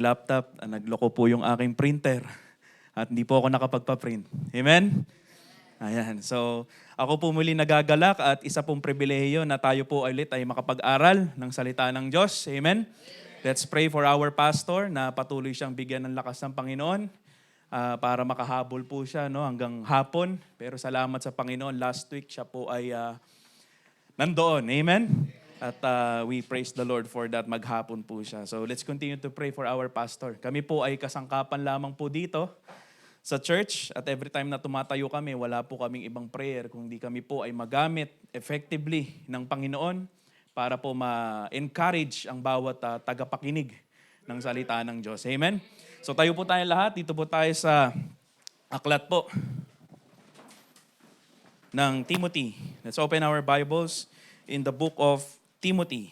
laptop, nagloko po yung aking printer at hindi po ako nakapagpa-print. Amen? Ayan. So, ako po muli nagagalak at isa pong pribilehiyo na tayo po ulit ay makapag-aral ng salita ng Diyos. Amen? Let's pray for our pastor na patuloy siyang bigyan ng lakas ng Panginoon para makahabol po siya hanggang hapon. Pero salamat sa Panginoon, last week siya po ay nandoon. Amen? At we praise the Lord for that. Maghapon po siya. So let's continue to pray for our pastor. Kami po ay kasangkapan lamang po dito sa church. At every time na tumatayo kami, wala po kaming ibang prayer. Kung di kami po ay magamit effectively ng Panginoon para po ma-encourage ang bawat tagapakinig ng salita ng Diyos. Amen? So tayo po tayo lahat. Dito po tayo sa aklat po ng Timothy. Let's open our Bibles in the book of Timothy.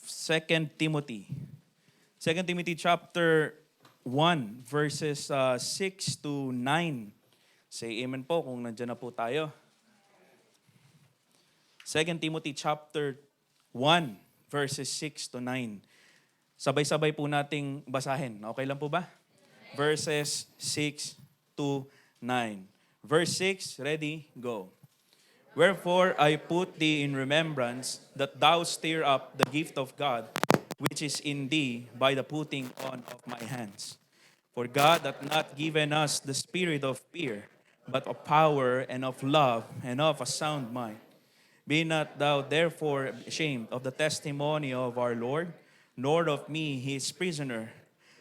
2 Timothy. 2 Timothy chapter 1 verses 6 to 9. Say amen po kung nandiyan na po tayo. 2 Timothy chapter 1 verses 6 to 9. Sabay-sabay po nating basahin. Okay lang po ba? Verses 6 to 9. Verse 6, ready, go. Wherefore I put thee in remembrance that thou stir up the gift of God, which is in thee by the putting on of my hands. For God hath not given us the spirit of fear, but of power and of love and of a sound mind. Be not thou therefore ashamed of the testimony of our Lord, nor of me his prisoner,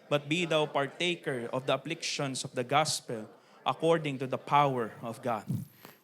but be thou partaker of the afflictions of the gospel, according to the power of God,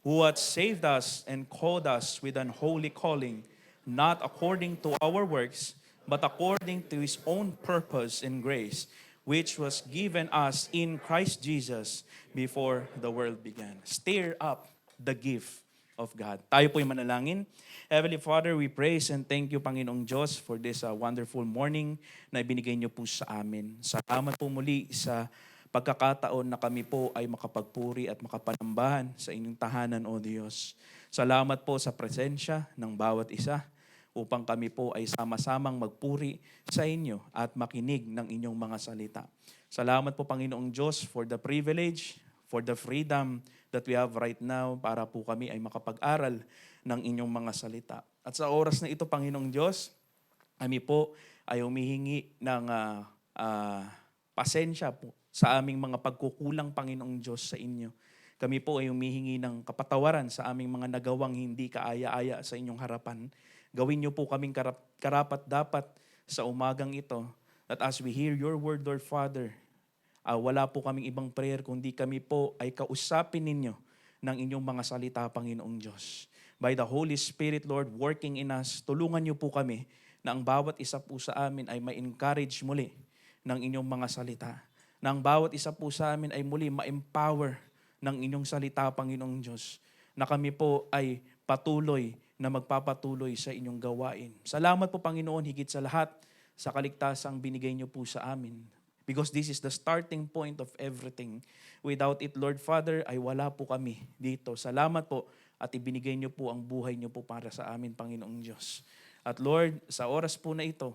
who hath saved us and called us with an holy calling, not according to our works, but according to his own purpose and grace, which was given us in Christ Jesus before the world began. Stir up the gift of God. Tayo po'y manalangin. Heavenly Father, we praise and thank you, Panginoong Diyos, for this wonderful morning na ibinigay niyo po sa amin. Salamat po muli sa pagkakataon na kami po ay makapagpuri at makapanambahan sa inyong tahanan, O Diyos. Salamat po sa presensya ng bawat isa upang kami po ay sama-samang magpuri sa inyo at makinig ng inyong mga salita. Salamat po, Panginoong Diyos, for the privilege, for the freedom that we have right now para po kami ay makapag-aral ng inyong mga salita. At sa oras na ito, Panginoong Diyos, kami po ay humihingi ng pasensya po sa aming mga pagkukulang, Panginoong Diyos, sa inyo. Kami po ay humihingi ng kapatawaran sa aming mga nagawang hindi kaaya-aya sa inyong harapan. Gawin niyo po kaming karapat-dapat sa umagang ito, that as we hear your word, Lord Father, wala po kaming ibang prayer kundi kami po ay kausapin ninyo ng inyong mga salita, Panginoong Diyos. By the Holy Spirit, Lord, working in us, tulungan niyo po kami na ang bawat isa po sa amin ay ma-encourage muli ng inyong mga salita. Na ang bawat isa po sa amin ay muli ma-empower ng inyong salita, Panginoong Diyos, na kami po ay patuloy na magpapatuloy sa inyong gawain. Salamat po, Panginoon, higit sa lahat sa kaligtasang binigay niyo po sa amin. Because this is the starting point of everything. Without it, Lord Father, ay wala po kami dito. Salamat po at ibinigay niyo po ang buhay niyo po para sa amin, Panginoong Diyos. At Lord, sa oras po na ito,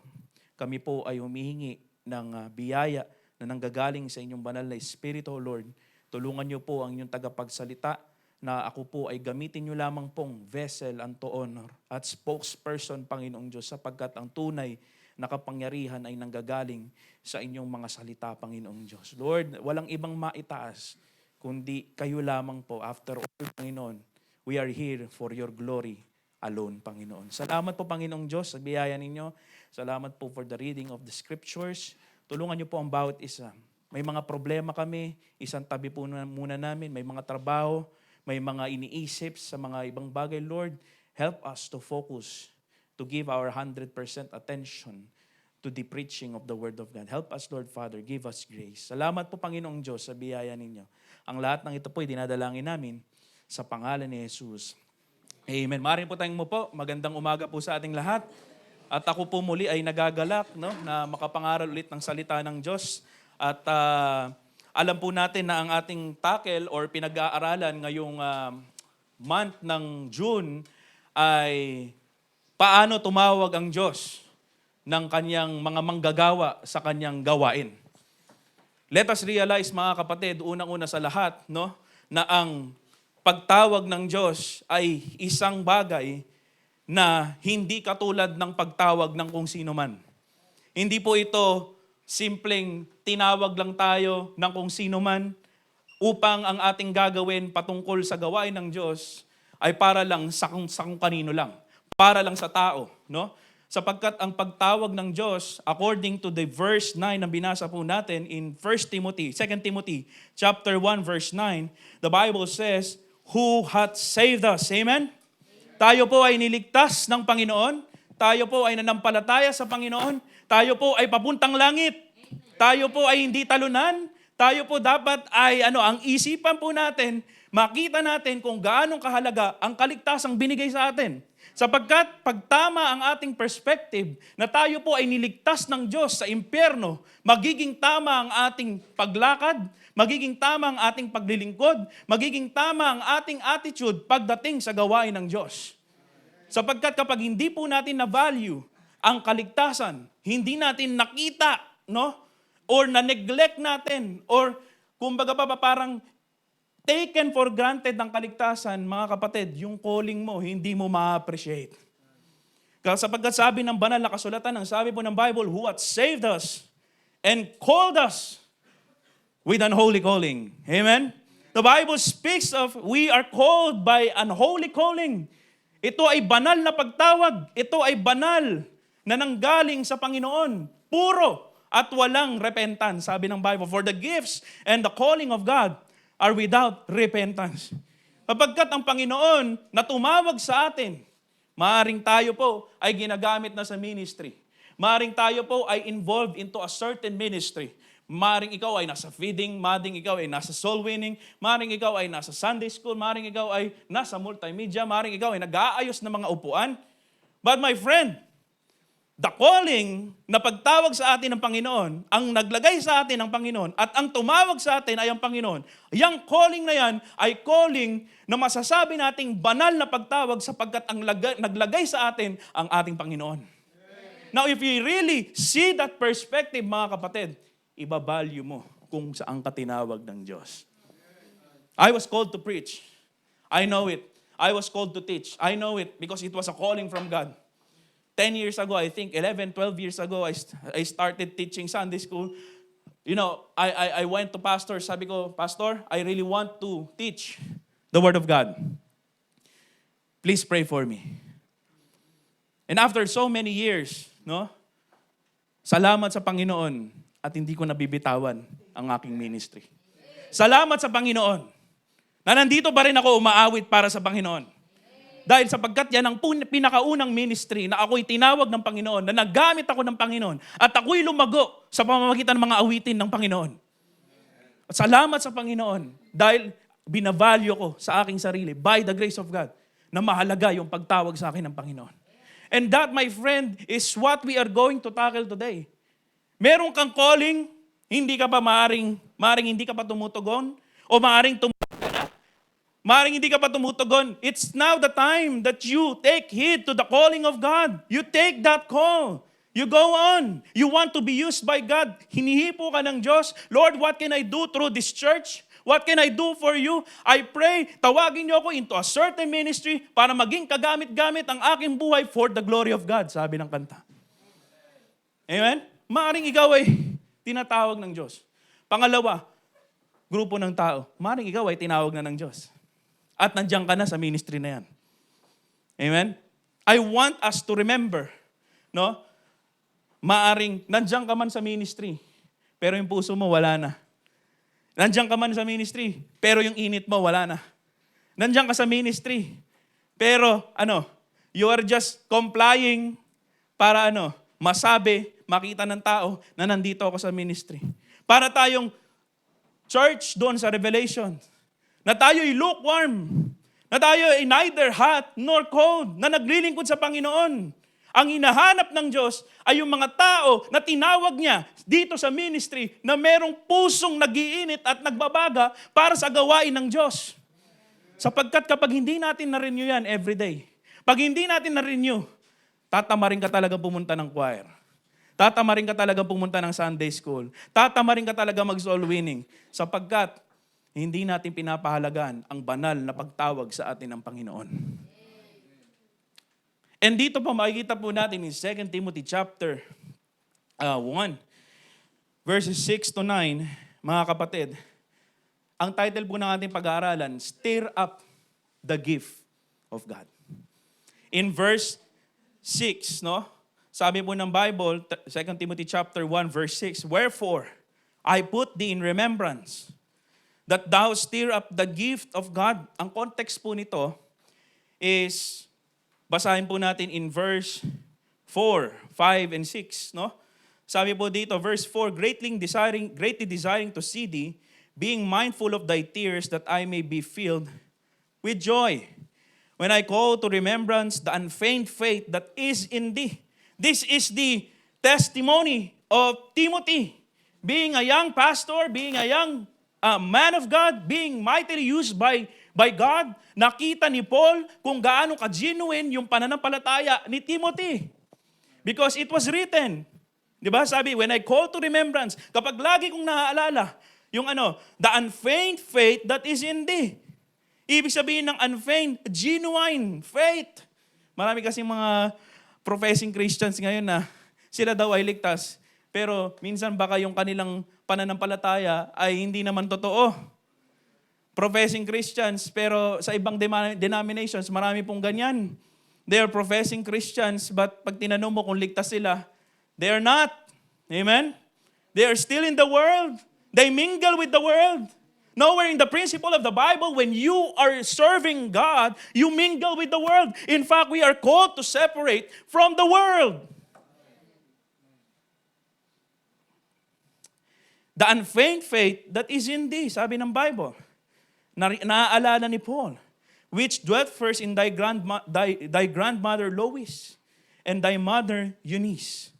kami po ay humihingi ng biyaya na nanggagaling sa inyong banal na Espiritu, Lord. Tulungan niyo po ang inyong tagapagsalita na ako po ay gamitin niyo lamang pong vessel unto honor at spokesperson, Panginoong Diyos, sapagkat ang tunay na kapangyarihan ay nanggagaling sa inyong mga salita, Panginoong Diyos. Lord, walang ibang maitaas, kundi kayo lamang po. After all, Panginoon, we are here for your glory alone, Panginoon. Salamat po, Panginoong Diyos, sa biyaya ninyo. Salamat po for the reading of the scriptures. Tulungan niyo po ang bawat isa. May mga problema kami, isang tabi po muna namin. May mga trabaho, may mga iniisip sa mga ibang bagay. Lord, help us to focus, to give our 100% attention to the preaching of the Word of God. Help us, Lord Father. Give us grace. Salamat po, Panginoong Diyos, sa biyaya ninyo. Ang lahat ng ito po ay dinadalangin namin sa pangalan ni Jesus. Amen. Maaaring po tayong po. Magandang umaga po sa ating lahat. At ako po muli ay nagagalak na makapangaral ulit ng salita ng Diyos. At alam po natin na ang ating tackle or pinag-aaralan ngayong month ng June ay paano tumawag ang Diyos ng kanyang mga manggagawa sa kanyang gawain. Let us realize, mga kapatid, unang-una sa lahat, no, na ang pagtawag ng Diyos ay isang bagay na hindi katulad ng pagtawag ng kung sino man. Hindi po ito simpleng tinawag lang tayo ng kung sino man upang ang ating gagawin patungkol sa gawain ng Diyos ay para lang sa kung kanino lang. Para lang sa tao, no? Sapagkat ang pagtawag ng Diyos, according to the verse 9 na binasa po natin in 2 Timothy chapter 1 verse 9, the Bible says, who hath saved us. Amen? Tayo po ay niligtas ng Panginoon. Tayo po ay nanampalataya sa Panginoon. Tayo po ay papuntang langit. Tayo po ay hindi talunan. Tayo po dapat ay ang isipan po natin, makita natin kung gaano kahalaga ang kaligtasang binigay sa atin. Sapagkat pagtama ang ating perspective na tayo po ay niligtas ng Diyos sa impyerno, magiging tama ang ating paglakad, magiging tama ang ating paglilingkod, magiging tama ang ating attitude pagdating sa gawain ng Diyos. Sapagkat kapag hindi po natin na-value ang kaligtasan, hindi natin nakita, no? Or na-neglect natin, or kumbaga pa parang taken for granted ang kaligtasan, mga kapatid, yung calling mo, hindi mo ma-appreciate. Sapagkat sabi ng banal na kasulatan, ang sabi po ng Bible, who hath saved us and called us with an holy calling. Amen? The Bible speaks of we are called by an holy calling. Ito ay banal na pagtawag. Ito ay banal na nanggaling sa Panginoon. Puro at walang repentance. Sabi ng Bible, for the gifts and the calling of God are without repentance. Kapagkat ang Panginoon na tumawag sa atin, maaring tayo po ay ginagamit na sa ministry. Maaring tayo po ay involved into a certain ministry. Maaring ikaw ay nasa feeding, maaring ikaw ay nasa soul winning, maaring ikaw ay nasa Sunday school, maaring ikaw ay nasa multimedia, maaring ikaw ay nag-aayos ng mga upuan. But my friend, the calling na pagtawag sa atin ng Panginoon, ang naglagay sa atin ng Panginoon, at ang tumawag sa atin ay ang Panginoon. Yang calling na yan ay calling na masasabi nating banal na pagtawag sapagkat ang naglagay sa atin ang ating Panginoon. Now, if you really see that perspective, mga kapatid, ibabalyo mo kung saan ka tinawag ng Diyos. I was called to preach. I know it. I was called to teach. I know it because it was a calling from God. 10 years ago, I think 11, 12 years ago, I started teaching Sunday school. You know, I went to pastor. Sabi ko, Pastor, I really want to teach the Word of God. Please pray for me. And after so many years, no, salamat sa Panginoon at hindi ko nabibitawan ang aking ministry. Salamat sa Panginoon na nandito pa rin ako umaawit para sa Panginoon. Dahil sapagkat yan ang pinakaunang ministry na ako'y tinawag ng Panginoon, na nagamit ako ng Panginoon, at ako'y lumago sa pamamagitan ng mga awitin ng Panginoon. At salamat sa Panginoon dahil binavalue ko sa aking sarili, by the grace of God, na mahalaga yung pagtawag sa akin ng Panginoon. And that, my friend, is what we are going to tackle today. Meron kang calling, hindi ka pa maaring hindi ka pa tumutugon, o maaring maring hindi ka pa tumutugon. It's now the time that you take heed to the calling of God. You take that call. You go on. You want to be used by God. Hinihipo ka ng Diyos. Lord, what can I do through this church? What can I do for you? I pray, tawagin niyo ako into a certain ministry para maging kagamit-gamit ang aking buhay for the glory of God, sabi ng kanta. Amen? Maaring ikaw ay tinatawag ng Diyos. Pangalawa, grupo ng tao. Maaring ikaw ay tinawag na ng Diyos. At nandiyan ka na sa ministry na yan. Amen? I want us to remember, no? Maaring nandiyan ka man sa ministry, pero yung puso mo wala na. Nandiyan ka man sa ministry, pero yung init mo wala na. Nandiyan ka sa ministry, pero you are just complying para masabi, makita ng tao na nandito ako sa ministry. Para tayong church doon sa Revelation, na tayo'y lukewarm, na tayo'y neither hot nor cold, na naglilingkod sa Panginoon. Ang hinahanap ng Diyos ay yung mga tao na tinawag niya dito sa ministry na merong pusong nagiinit at nagbabaga para sa gawain ng Diyos. Sapagkat kapag hindi natin na-renew yan everyday, pag hindi natin na-renew, tatamarin ka talaga pumunta ng choir. Tatama rin ka talaga pumunta ng Sunday school. Tatama rin ka talaga mag-soul winning. Sapagkat hindi natin pinapahalagan ang banal na pagtawag sa atin ng Panginoon. And dito pa makikita po natin in 2 Timothy chapter 1, verses 6 to 9, mga kapatid, ang title po ng ating pag-aaralan, Stir Up the Gift of God. In verse 6, no? Sabi po ng Bible, 2 Timothy chapter 1, verse 6, Wherefore, I put thee in remembrance, that thou stir up the gift of God. Ang context po nito is, basahin po natin in verse 4, 5, and 6, no? Sabi po dito, verse 4, greatly desiring to see thee, being mindful of thy tears, that I may be filled with joy, when I call to remembrance the unfeigned faith that is in thee. This is the testimony of Timothy, being a young pastor, being a young man of God, being mightily used by God. Nakita ni Paul kung gaano ka-genuine yung pananampalataya ni Timothy. Because it was written. Di ba? Sabi, when I call to remembrance, kapag lagi kong naaalala, yung the unfeigned faith that is in thee. Ibig sabihin ng unfeigned, genuine faith. Marami kasing mga professing Christians ngayon na sila daw ay ligtas. Pero minsan baka yung kanilang pananampalataya ay hindi naman totoo. Professing Christians, pero sa ibang denominations, marami pong ganyan. They are professing Christians, but pag tinanong mo kung ligtas sila, they are not. Amen? They are still in the world. They mingle with the world. Nowhere in the principle of the Bible, when you are serving God, you mingle with the world. In fact, we are called to separate from the world. The unfeigned faith that is in thee, sabi ng Bible, naaalala ni Paul, which dwelt first in thy grandmother Lois and thy mother Eunice.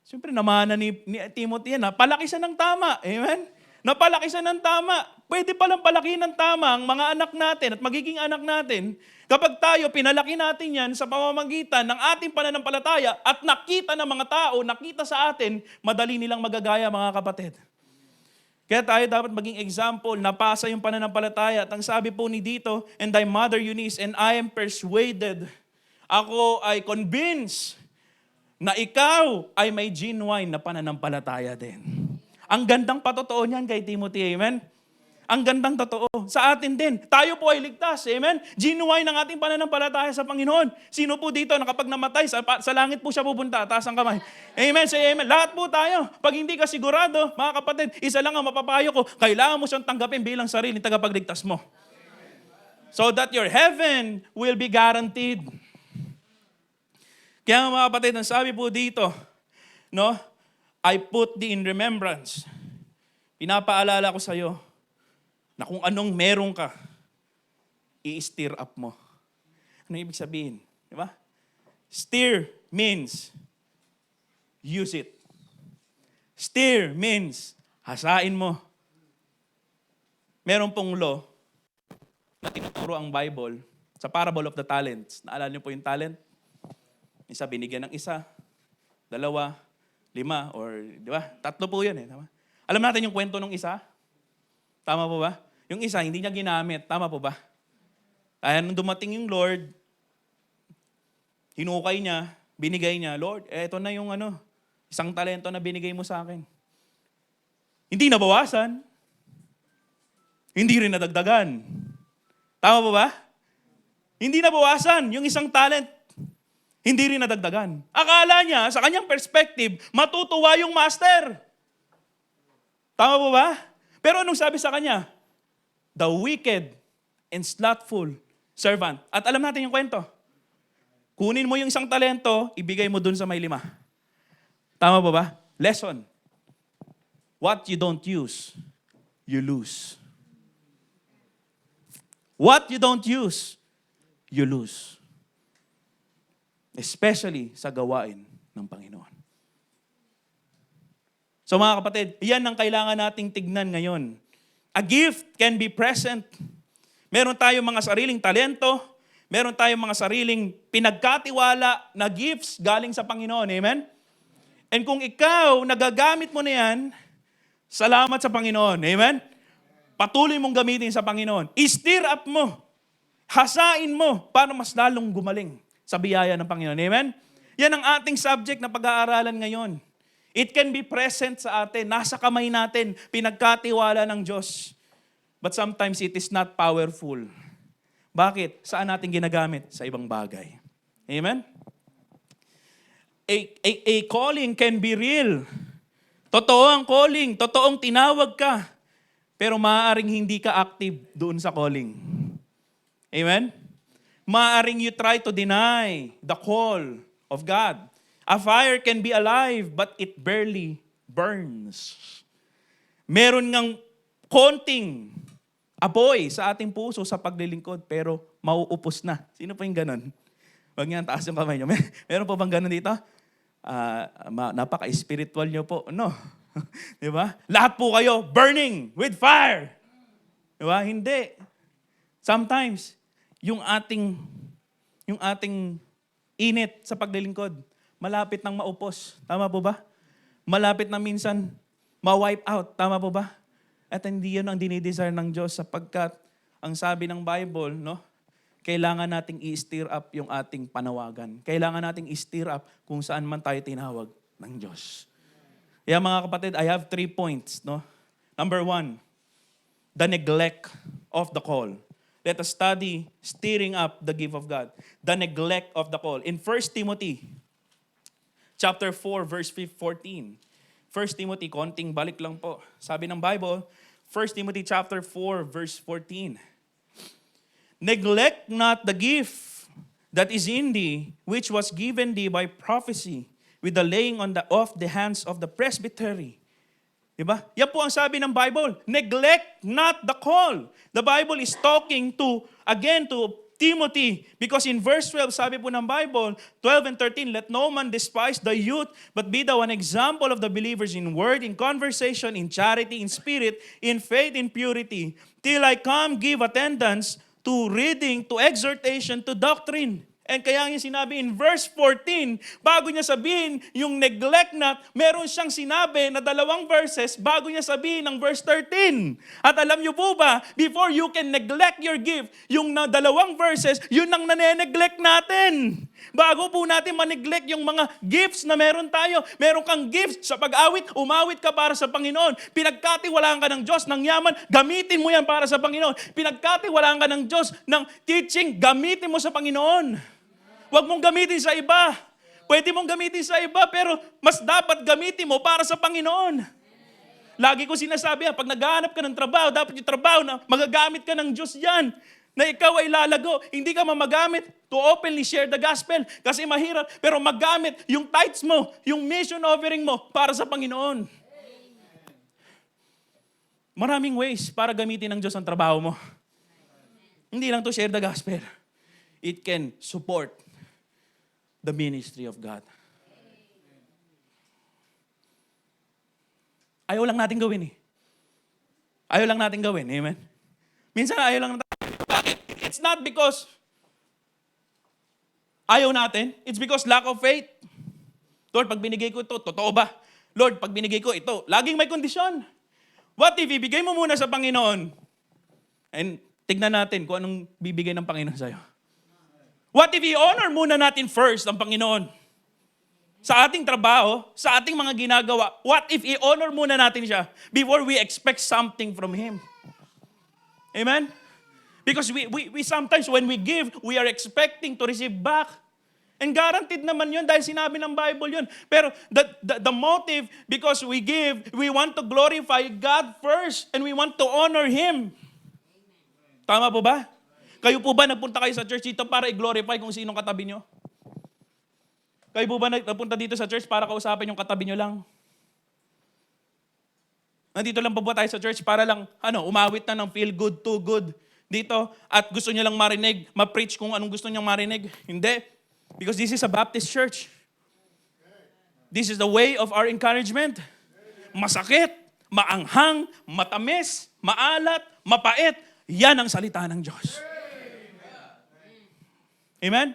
Siyempre, namana ni Timothy yan, palaki siya ng tama. Amen? Napalaki siya ng tama. Pwede palang palaki ng tama ang mga anak natin at magiging anak natin kapag tayo pinalaki natin yan sa pamamagitan ng ating pananampalataya at nakita ng mga tao, nakita sa atin, madali nilang magagaya, mga kapatid. Kaya tayo dapat maging example, napasa yung pananampalataya. At ang sabi po ni dito, and thy mother Eunice, and I am persuaded, ako ay convinced na ikaw ay may genuine na pananampalataya din. Ang gandang patotoo niyan kay Timothy, amen? Ang gandang totoo. Sa atin din. Tayo po ay ligtas, amen? Genuine ang ating pananampalataya sa Panginoon. Sino po dito na kapag namatay, sa langit po siya pupunta, taas ang kamay. Amen, say amen. Lahat po tayo. Pag hindi ka sigurado, mga kapatid, isa lang ang mapapayo ko, kailangan mo siyang tanggapin bilang sariling tagapagligtas mo. So that your heaven will be guaranteed. Kaya mga kapatid, ang sabi po dito, no? I put thee in remembrance. Pinapaalala ko sa iyo na kung anong meron ka, i-stir up mo. Ano ibig sabihin? Di ba? Stir means use it. Stir means hasain mo. Meron pong law na tinuturo ang Bible sa parable of the talents. Naalala niyo po yung talent? Isa binigyan ng isa, dalawa, 5, or di ba? 3 po yun eh. Tama? Alam natin yung kwento ng isa? Tama po ba? Yung isa, hindi niya ginamit. Tama po ba? Kaya nung dumating yung Lord, hinukay niya, binigay niya, Lord, eto na yung isang talento na binigay mo sa akin. Hindi nabawasan. Hindi rin nadagdagan. Tama po ba? Hindi nabawasan yung isang talent. Hindi rin nadagdagan. Akala niya, sa kanyang perspective, matutuwa yung master. Tama po ba? Pero anong sabi sa kanya? The wicked and slothful servant. At alam natin yung kwento. Kunin mo yung isang talento, ibigay mo dun sa may 5. Tama po ba? Lesson. What you don't use, you lose. What you don't use, you lose. Especially sa gawain ng Panginoon. So mga kapatid, yan ang kailangan nating tignan ngayon. A gift can be present. Meron tayong mga sariling talento, meron tayong mga sariling pinagkatiwala na gifts galing sa Panginoon. Amen? And kung ikaw, nagagamit mo na yan, salamat sa Panginoon. Amen? Patuloy mong gamitin sa Panginoon. I-stir up mo. Hasain mo para mas lalong gumaling sa biyaya ng Panginoon. Amen? Yan ang ating subject na pag-aaralan ngayon. It can be present sa atin. Nasa kamay natin. Pinagkatiwala ng Diyos. But sometimes it is not powerful. Bakit? Saan natin ginagamit? Sa ibang bagay. Amen? A calling can be real. Totoo ang calling. Totoong tinawag ka. Pero maaaring hindi ka active doon sa calling. Amen? Maaaring you try to deny the call of God. A fire can be alive, but it barely burns. Meron ngang konting apoy sa ating puso sa paglilingkod, pero mauupos na. Sino pa yung ganun? Huwag niyan, taas yung kamay niyo. Meron pa bang ganun dito? Napaka-spiritual niyo po. No. Di ba? Lahat po kayo burning with fire. Di ba? Hindi. Sometimes, yung ating init sa paglilingkod, malapit nang maupos. Tama po ba? Malapit na minsan ma-wipe out. Tama po ba? At hindi yun ang dinidesire ng Diyos sapagkat ang sabi ng Bible, no? Kailangan nating i-stir up yung ating panawagan. Kailangan nating i-stir up kung saan man tayo tinawag ng Diyos. Kaya mga kapatid, I have 3 points. No? Number 1, the neglect of the call. Let us study stirring up the gift of God. The neglect of the call. In 1 Timothy chapter 4, verse 14. 1 Timothy, konting balik lang po. Sabi ng Bible, 1 Timothy chapter 4, verse 14. Neglect not the gift that is in thee, which was given thee by prophecy, with the laying on of the hands of the presbytery. Diba? Yan po ang sabi ng Bible. Neglect not the call. The Bible is talking to Timothy, because in verse 12, sabi po ng Bible, 12 and 13, let no man despise the youth, but be thou an example of the believers in word, in conversation, in charity, in spirit, in faith, in purity. Till I come, give attendance to reading, to exhortation, to doctrine. And kaya yung sinabi in verse 14, bago niya sabihin yung neglect not, meron siyang sinabi na 2 verses bago niya sabihin ng verse 13. At alam niyo po ba, before you can neglect your gift, yung 2 verses, yun ang nane-neglect natin. Bago po natin ma-neglect yung mga gifts na meron tayo. Meron kang gifts sa pag-awit, umawit ka para sa Panginoon. Pinagkatiwalaan ka ng Diyos ng yaman, gamitin mo yan para sa Panginoon. Pinagkatiwalaan ka ng Diyos ng teaching, gamitin mo sa Panginoon. Huwag mong gamitin sa iba. Pwede mong gamitin sa iba, pero mas dapat gamitin mo para sa Panginoon. Lagi ko sinasabi, pag naghahanap ka ng trabaho, dapat yung trabaho na magagamit ka ng Diyos yan. Na ikaw ay lalago. Hindi ka mamagamit to openly share the gospel. Kasi mahirap, pero magamit yung tithes mo, yung mission offering mo para sa Panginoon. Maraming ways para gamitin ng Diyos ang trabaho mo. Hindi lang to share the gospel. It can support the ministry of God. Ayaw lang natin gawin eh. Ayaw lang natin gawin. Amen? Minsan ayaw lang natin. Bakit? It's not because ayaw natin. It's because lack of faith. Lord, pag binigay ko ito, totoo ba? Lord, pag binigay ko ito, laging may kondisyon. What if ibigay mo muna sa Panginoon? And tignan natin kung anong bibigay ng Panginoon sa'yo. What if i-honor muna natin first ang Panginoon? Sa ating trabaho, sa ating mga ginagawa, what if i-honor muna natin siya before we expect something from Him? Amen? Because we sometimes when we give, we are expecting to receive back. And guaranteed naman yun dahil sinabi ng Bible yun. Pero the motive, because we give, we want to glorify God first and we want to honor Him. Tama po ba? Kayo po ba nagpunta kayo sa church dito para i-glorify kung sinong katabi nyo? Kayo po ba nagpunta dito sa church para kausapin yung katabi nyo lang? Nandito lang po ba tayo sa church para lang, umawit na ng feel good, too good dito at gusto nyo lang marinig, ma-preach kung anong gusto nyo marinig? Hindi. Because this is a Baptist church. This is the way of our encouragement. Masakit, maanghang, matamis, maalat, mapait. Yan ang salita ng Diyos. Amen?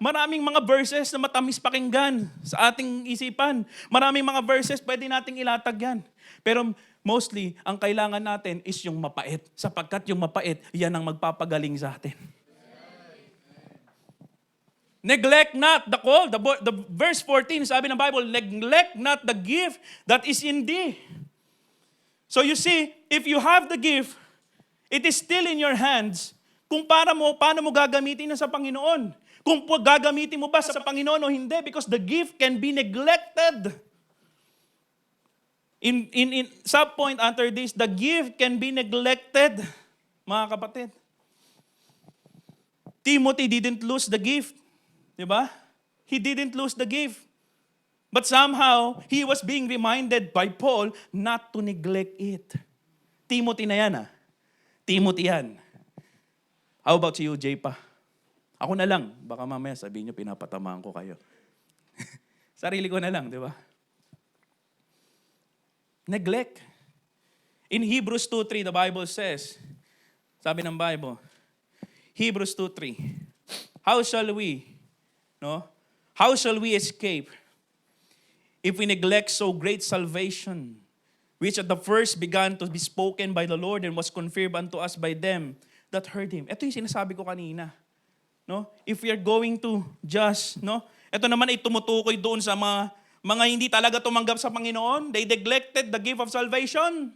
Maraming mga verses na matamis pakinggan sa ating isipan. Maraming mga verses pwede nating ilatag yan. Pero mostly, ang kailangan natin is yung mapait. Sapagkat yung mapait, yan ang magpapagaling sa atin. Neglect not the call. The verse 14, sabi ng Bible, neglect not the gift that is in thee. So you see, if you have the gift, it is still in your hands kung paano mo gagamitin na sa Panginoon. Kung gagamitin mo ba sa Panginoon o hindi, because the gift can be neglected. In sub-point under this, the gift can be neglected. Mga kapatid, Timothy didn't lose the gift. Diba? He didn't lose the gift. But somehow, he was being reminded by Paul not to neglect it. Timothy na yan Timothy yan. How about you, Jay pa? Ako na lang. Baka mamaya sabihin nyo, pinapatamaan ko kayo. Sarili ko na lang, di ba? Neglect. In Hebrews 2:3, the Bible says, sabi ng Bible, Hebrews 2:3, how shall we escape if we neglect so great salvation, which at the first began to be spoken by the Lord and was confirmed unto us by them that heard Him. Ito yung sinasabi ko kanina. If we are going to just, ito naman ay tumutukoy doon sa mga hindi talaga tumanggap sa Panginoon. They neglected the gift of salvation.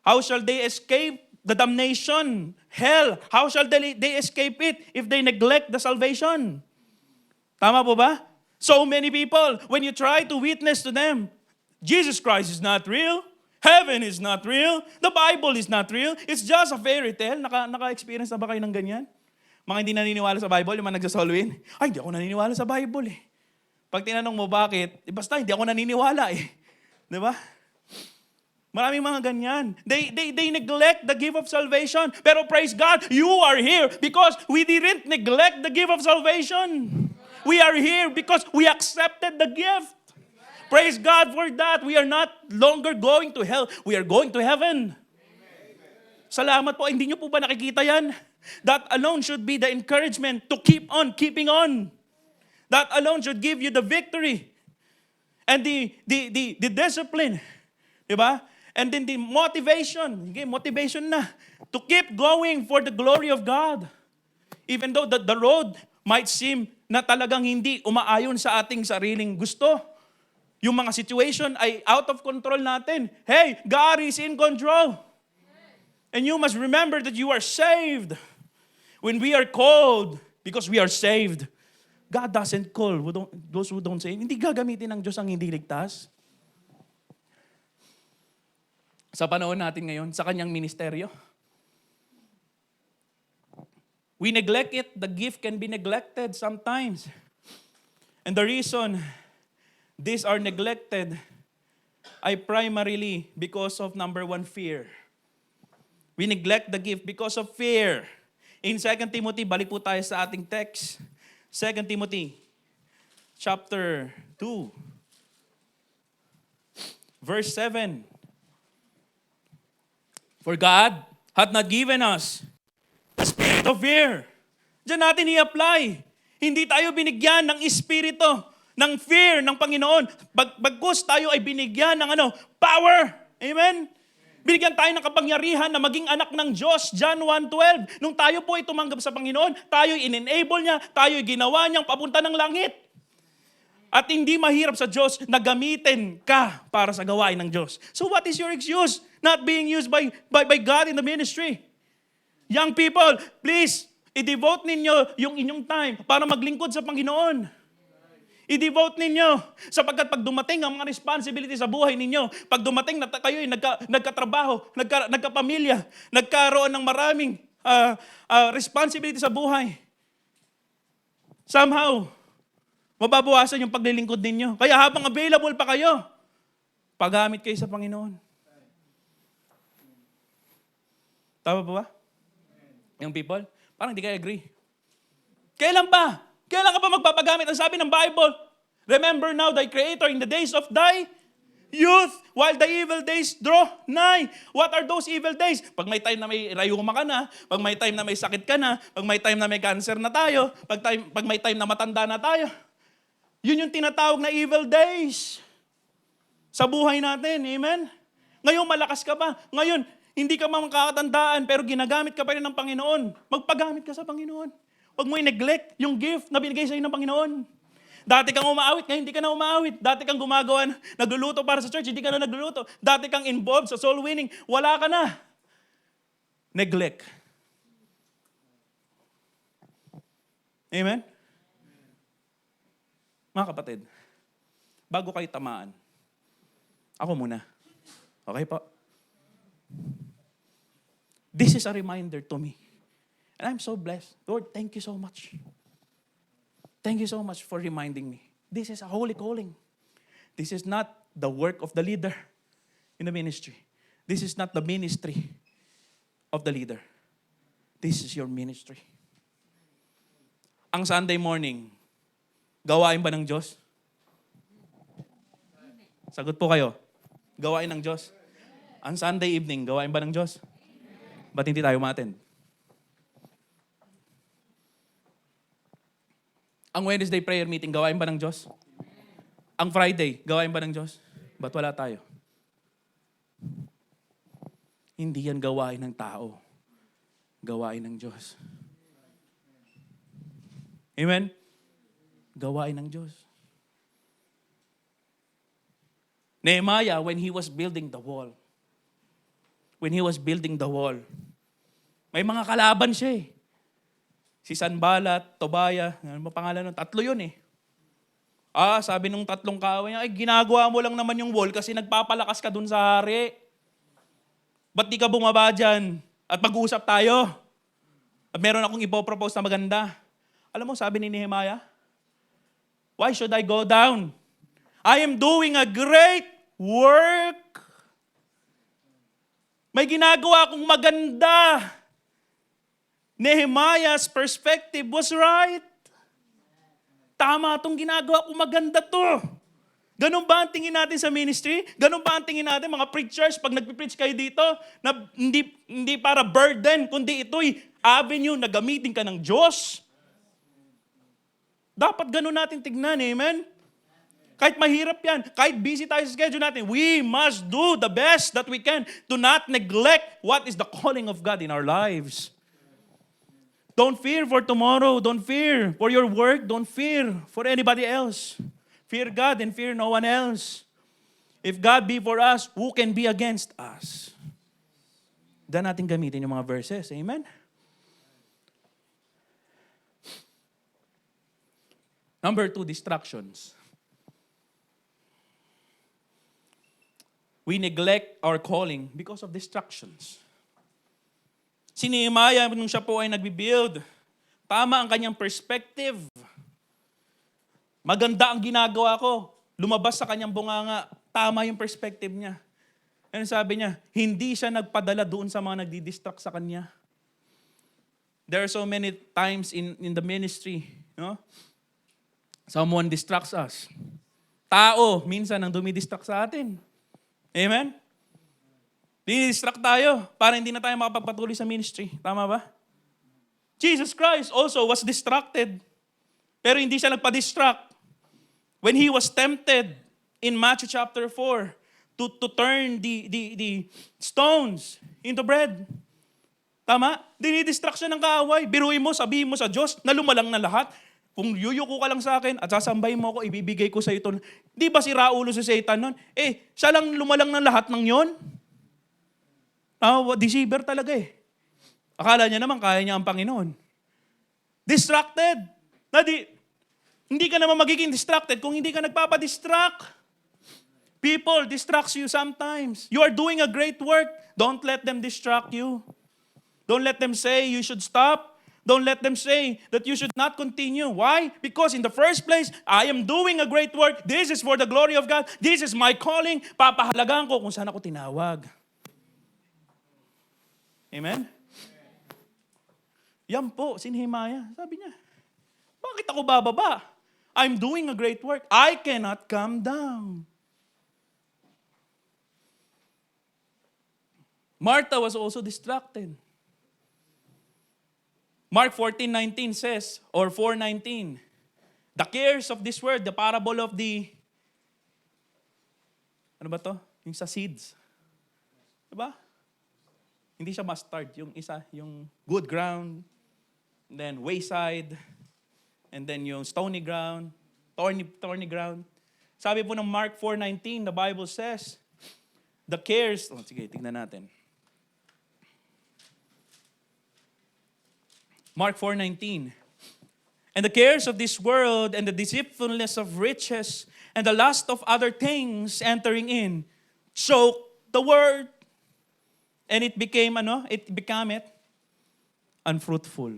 How shall they escape the damnation? Hell, how shall they escape it if they neglect the salvation? Tama po ba? So many people, when you try to witness to them, Jesus Christ is not real. Heaven is not real. The Bible is not real. It's just a fairy tale. Naka-experience na ba kayo ng ganyan? Mga hindi naniniwala sa Bible, yung mga nagsasolwin, ay, hindi ako naniniwala sa Bible Pag tinanong mo bakit, basta hindi ako naniniwala Di ba? Maraming mga ganyan. They neglect the gift of salvation. Pero praise God, you are here because we didn't neglect the gift of salvation. We are here because we accepted the gift. Praise God for that. We are not longer going to hell. We are going to heaven. Salamat po. Hindi nyo po ba nakikita yan? That alone should be the encouragement to keep on keeping on. That alone should give you the victory. And the discipline. Diba? And then the motivation. Okay, motivation na. To keep going for the glory of God. Even though the road might seem na talagang hindi umaayon sa ating sariling gusto. Yung mga situation ay out of control natin. Hey, God is in control. And you must remember that you are saved. When we are called, because we are saved, God doesn't call those who don't say. Hindi gagamitin ng Diyos ang hindi ligtas. Sa panahon natin ngayon, sa kanyang ministeryo, we neglect it. The gift can be neglected sometimes. And the reason these are neglected ay primarily because of number one, fear. We neglect the gift because of fear. In 2 Timothy, balik po tayo sa ating text. 2 Timothy chapter 2, verse 7. For God hath not given us a spirit of fear. Diyan natin i-apply. Hindi tayo binigyan ng espiritu, ng fear ng Panginoon. Bagkus tayo ay binigyan ng power. Amen? Binigyan tayo ng kapangyarihan na maging anak ng Diyos. John 1:12. Nung tayo po ay tumanggap sa Panginoon, tayo in-enable niya, tayo ay ginawa niyang papunta ng langit. At hindi mahirap sa Diyos na gamitin ka para sa gawain ng Diyos. So what is your excuse? Not being used by God in the ministry. Young people, please, i-devote ninyo yung inyong time para maglingkod sa Panginoon. I-devote ninyo. Sapagkat pag dumating ang mga responsibility sa buhay ninyo, pag dumating na kayo ay nagkatrabaho, nagkapamilya, nagkaroon ng maraming responsibility sa buhay, somehow, mababawasan yung paglilingkod ninyo. Kaya habang available pa kayo, paggamit kayo sa Panginoon. Tama ba? Yung people? Parang hindi kayo agree. Kailan ba? Kailan ka pa magpapagamit? Ang sabi ng Bible, remember now thy Creator in the days of thy Youth, while the evil days draw nigh. What are those evil days? Pag may time na may rayuma ka na, pag may time na may sakit ka na, pag may time na may cancer na tayo, pag may time na matanda na tayo. Yun yung tinatawag na evil days sa buhay natin. Amen? Ngayon, malakas ka pa. Ngayon, hindi ka makakatandaan, pero ginagamit ka pa rin ng Panginoon. Magpagamit ka sa Panginoon. Huwag mo i-neglect yung gift na binigay sa'yo ng Panginoon. Dati kang umaawit, ngayon hindi ka na umaawit. Dati kang gumagawa, nagluluto para sa church, hindi ka na nagluluto. Dati kang involved sa soul winning, wala ka na. Neglect. Amen? Mga kapatid, bago kayo tamaan, ako muna. Okay po? This is a reminder to me. And I'm so blessed. Lord, thank you so much. Thank you so much for reminding me. This is a holy calling. This is not the work of the leader in the ministry. This is not the ministry of the leader. This is your ministry. Ang Sunday morning, gawain ba ng Diyos? Sagot po kayo. Gawain ng Diyos. Ang Sunday evening, gawain ba ng Diyos? Ba't hindi tayo umattend? Ang Wednesday prayer meeting, gawain ba ng Diyos? Ang Friday, gawain ba ng Diyos? Ba't wala tayo? Hindi yan gawain ng tao. Gawain ng Diyos. Amen? Gawain ng Diyos. Nehemiah, when he was building the wall, may mga kalaban siya eh. Si Sanballat, Tobaya, ano ba pangalan nun? 3 yun eh. Sabi nung 3 kaaway niya, ginagawa mo lang naman yung wall kasi nagpapalakas ka dun sa hari. Ba't di ka bumaba dyan? At mag-uusap tayo. At meron akong ipopropose na maganda. Alam mo, sabi ni Nehemiah, why should I go down? I am doing a great work. May ginagawa akong maganda. Nehemiah's perspective was right. Tama itong ginagawa ko, maganda to. Ganun ba ang tingin natin sa ministry? Ganun ba ang tingin natin mga preachers pag nagpipreach kayo dito na hindi para burden, kundi ito'y avenue na gamitin ka ng Diyos? Dapat ganun natin tignan, amen? Kahit mahirap yan, kahit busy tayo sa schedule natin, we must do the best that we can to not neglect what is the calling of God in our lives. Don't fear for tomorrow. Don't fear for your work. Don't fear for anybody else. Fear God and fear no one else. If God be for us, who can be against us? Diyan natin gamitin yung mga verses. Amen? Number 2, distractions. We neglect our calling because of distractions. Si Nehemiah, nung siya po ay nagbibuild, tama ang kanyang perspective. Maganda ang ginagawa ko. Lumabas sa kanyang bunganga. Tama yung perspective niya. Ano sabi niya? Hindi siya nagpadala doon sa mga nagdi-distract sa kanya. There are so many times in the ministry, no? Someone distracts us. Tao, minsan ang dumidistract sa atin. Amen? Dinidistract tayo para hindi na tayo makapagpatuloy sa ministry. Tama ba? Jesus Christ also was distracted. Pero hindi siya nagpa-distract. When he was tempted in Matthew chapter 4 to turn the stones into bread. Tama? Dinidistract siya ng kaaway. Biruin mo, sabihin mo sa Diyos na lumalang na lahat. Kung yuyuko ka lang sa akin at sasambay mo ako, ibibigay ko sa ito. Di ba si Raulo si Satan nun? Siya lang lumalang ng lahat ng yon. Deceiver talaga eh. Akala niya naman kaya niya ang Panginoon. Distracted. Hindi ka naman magiging distracted kung hindi ka nagpapadistract. People distracts you sometimes. You are doing a great work. Don't let them distract you. Don't let them say you should stop. Don't let them say that you should not continue. Why? Because in the first place, I am doing a great work. This is for the glory of God. This is my calling. Papahalagaan ko kung saan ako tinawag. Amen? Yan po, si Nehemiah. Sabi niya, bakit ako bababa? I'm doing a great work. I cannot come down. Martha was also distracted. Mark 14:19 says, or 4:19, the cares of this world, the parable of the, ano ba to? Yung sa seeds. Diba? Hindi siya mustard. Yung isa, yung good ground, and then wayside, and then yung stony ground, thorny ground. Sabi po ng Mark 4:19, the Bible says, the cares, sige, tingnan natin. Mark 4:19. And the cares of this world and the deceitfulness of riches and the lust of other things entering in choke the word. And it became unfruitful.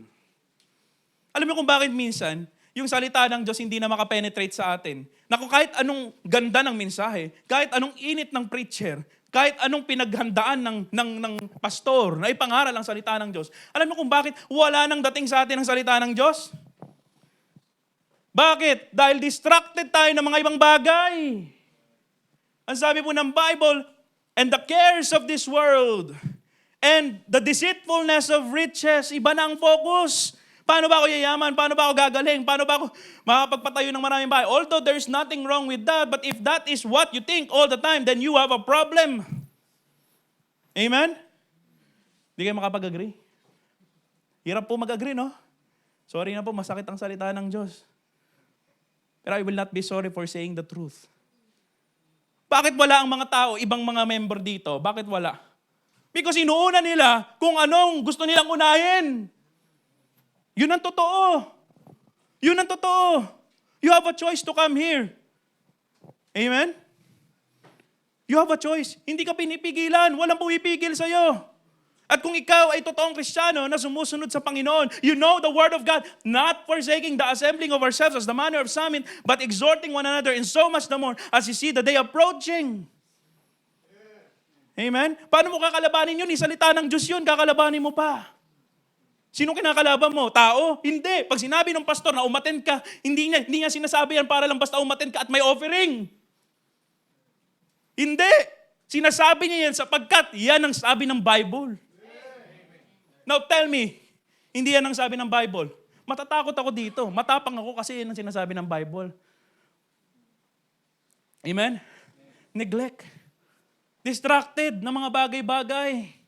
Alam mo kung bakit minsan, yung salita ng Diyos hindi na makapenetrate sa atin. Na kung kahit anong ganda ng mensahe, kahit anong init ng preacher, kahit anong pinaghandaan ng pastor na ipangaral ang salita ng Diyos, alam mo kung bakit wala nang dating sa atin ang salita ng Diyos? Bakit? Dahil distracted tayo ng mga ibang bagay. Ang sabi po ng Bible, and the cares of this world and the deceitfulness of riches, iba na ang focus. Paano ba ako yayaman? Paano ba ako gagaling? Paano ba ako makapagpatayo ng maraming bahay? Although there's nothing wrong with that, but if that is what you think all the time, then you have a problem. Amen? Hindi kayo makapag-agree? Hirap po mag-agree, no? Sorry na po, masakit ang salita ng Diyos. Pero I will not be sorry for saying the truth. Bakit wala ang mga tao, ibang mga member dito? Bakit wala? Because inuuna nila kung anong gusto nilang unahin. Yun ang totoo. Yun ang totoo. You have a choice to come here. Amen? You have a choice. Hindi ka pinipigilan. Walang pumipigil sa'yo. At kung ikaw ay totoong Kristiyano na sumusunod sa Panginoon, you know the Word of God, not forsaking the assembling of ourselves as the manner of some, but exhorting one another, and so much the more as you see the day approaching. Amen? Paano mo kakalabanin yun? Isalita ng Diyos yun, kakalabanin mo pa. Sino kinakalaban mo? Tao? Hindi. Pag sinabi ng pastor na umattend ka, hindi niya sinasabi yan para lang basta umattend ka at may offering. Hindi. Sinasabi niya yan sapagkat yan ang sabi ng Bible. Now tell me, hindi yan ang sabi ng Bible. Matatakot ako dito. Matapang ako kasi yan ang sinasabi ng Bible. Amen? Neglect. Distracted ng mga bagay-bagay.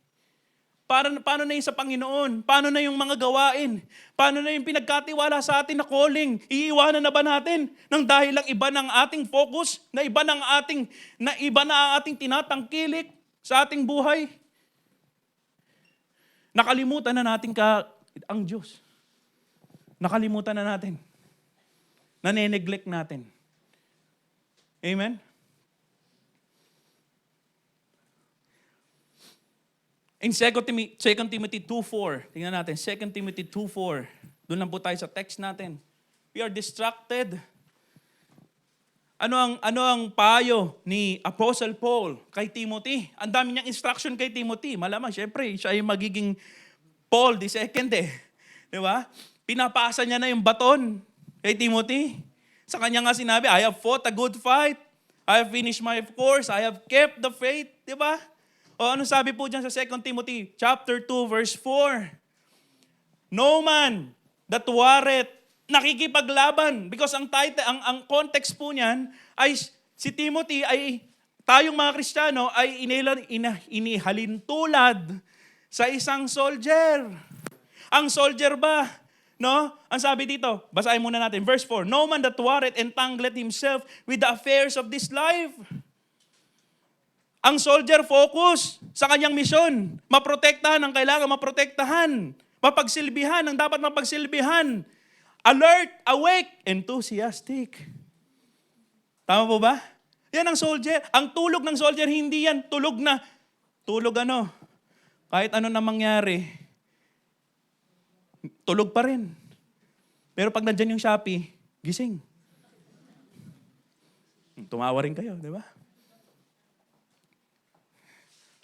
Paano na yung sa Panginoon? Paano na yung mga gawain? Paano na yung pinagkatiwala sa atin na calling? Iiwanan na ba natin nang dahil lang iba ng ating focus, na iba na ang ating tinatangkilik sa ating buhay? Nakalimutan na natin ang Diyos. Nakalimutan na natin. Nane-neglect natin. Amen? In 2 Timothy 2:4, tingnan natin, 2 Timothy 2:4, doon lang po tayo sa text natin. We are distracted. Ano ang payo ni Apostle Paul kay Timothy? Ang dami niyang instruction kay Timothy. Malamang, syempre, siya ay magiging Paul the second Di ba? Pinapasa niya na yung baton kay Timothy. Sa kanya nga sinabi, I have fought a good fight. I have finished my course. I have kept the faith. Di ba? O ano sabi po dyan sa 2 Timothy chapter 2 verse 4? No man that warreth, nakikipaglaban. Because ang context po niyan ay si Timothy ay tayong mga Kristiyano ay inihalin tulad sa isang soldier. Ang soldier ba? No? Ang sabi dito, basahin muna natin, verse 4, no man that warreth entangleth himself with the affairs of this life. Ang soldier focus sa kanyang misyon. Maprotektahan ang kailangan maprotektahan. Mapagsilbihan ang dapat mapagsilbihan. Alert, awake, enthusiastic. Tama po ba? Yan ang soldier. Ang tulog ng soldier, hindi yan tulog kahit ano na mangyari, tulog pa rin. Pero pag nandyan yung Shopee, gising. Tumawa rin kayo, di ba?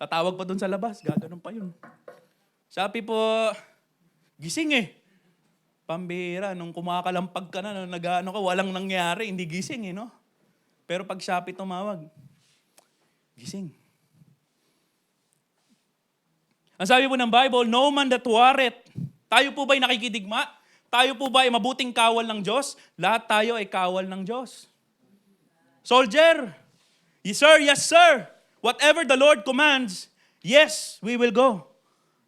Tatawag pa dun sa labas, gaganon pa yun. Shopee po, gising Pambira, nung kumakalampag ka na, walang nangyari, hindi gising no? Pero pag Shopee tumawag, gising. Ang sabi po ng Bible, no man that warreth. Tayo po ba'y nakikidigma? Tayo po ba ay mabuting kawal ng Diyos? Lahat tayo ay kawal ng Diyos. Soldier, yes sir. Whatever the Lord commands, yes, we will go.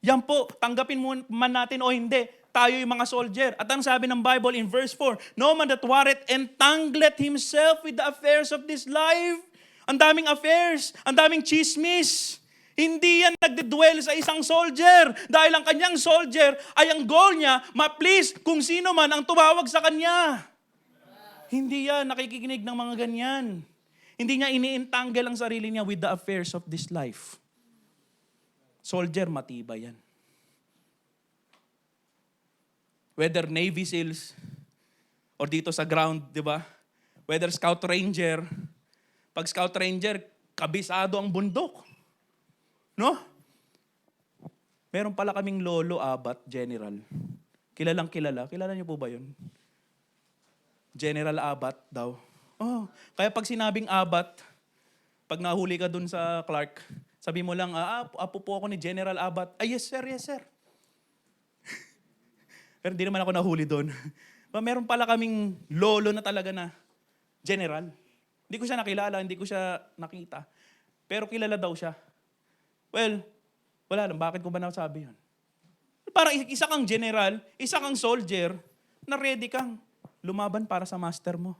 Yan po, tanggapin mo man natin o hindi, tayo yung mga soldier. At ang sabi ng Bible in verse 4, no man that warreth entangleth himself with the affairs of this life. Ang daming affairs, ang daming chismis. Hindi yan nagdedwell sa isang soldier. Dahil ang kanyang soldier ay ang goal niya, ma-please kung sino man ang tumawag sa kanya. Hindi yan nakikinig ng mga ganyan. Hindi niya ini-entangle ang sarili niya with the affairs of this life. Soldier, matibay yan. Whether Navy SEALs or dito sa ground, di ba? Whether Scout Ranger. Pag Scout Ranger, kabisado ang bundok. No? Meron pala kaming lolo, abat, general. Kilalang kilala. Kilala niyo po ba yun? General Abat daw. Oh, kaya pag sinabing Abat, pag nahuli ka dun sa Clark, sabi mo lang, apo po ako ni General Abat. Ay, yes sir, yes sir. Pero hindi naman ako nahuli doon. Meron pala kaming lolo na talaga na general. Hindi ko siya nakilala, hindi ko siya nakita. Pero kilala daw siya. Well, wala lang. Bakit ko ba nasabi yun? Parang isa kang general, isa kang soldier, na ready kang lumaban para sa master mo.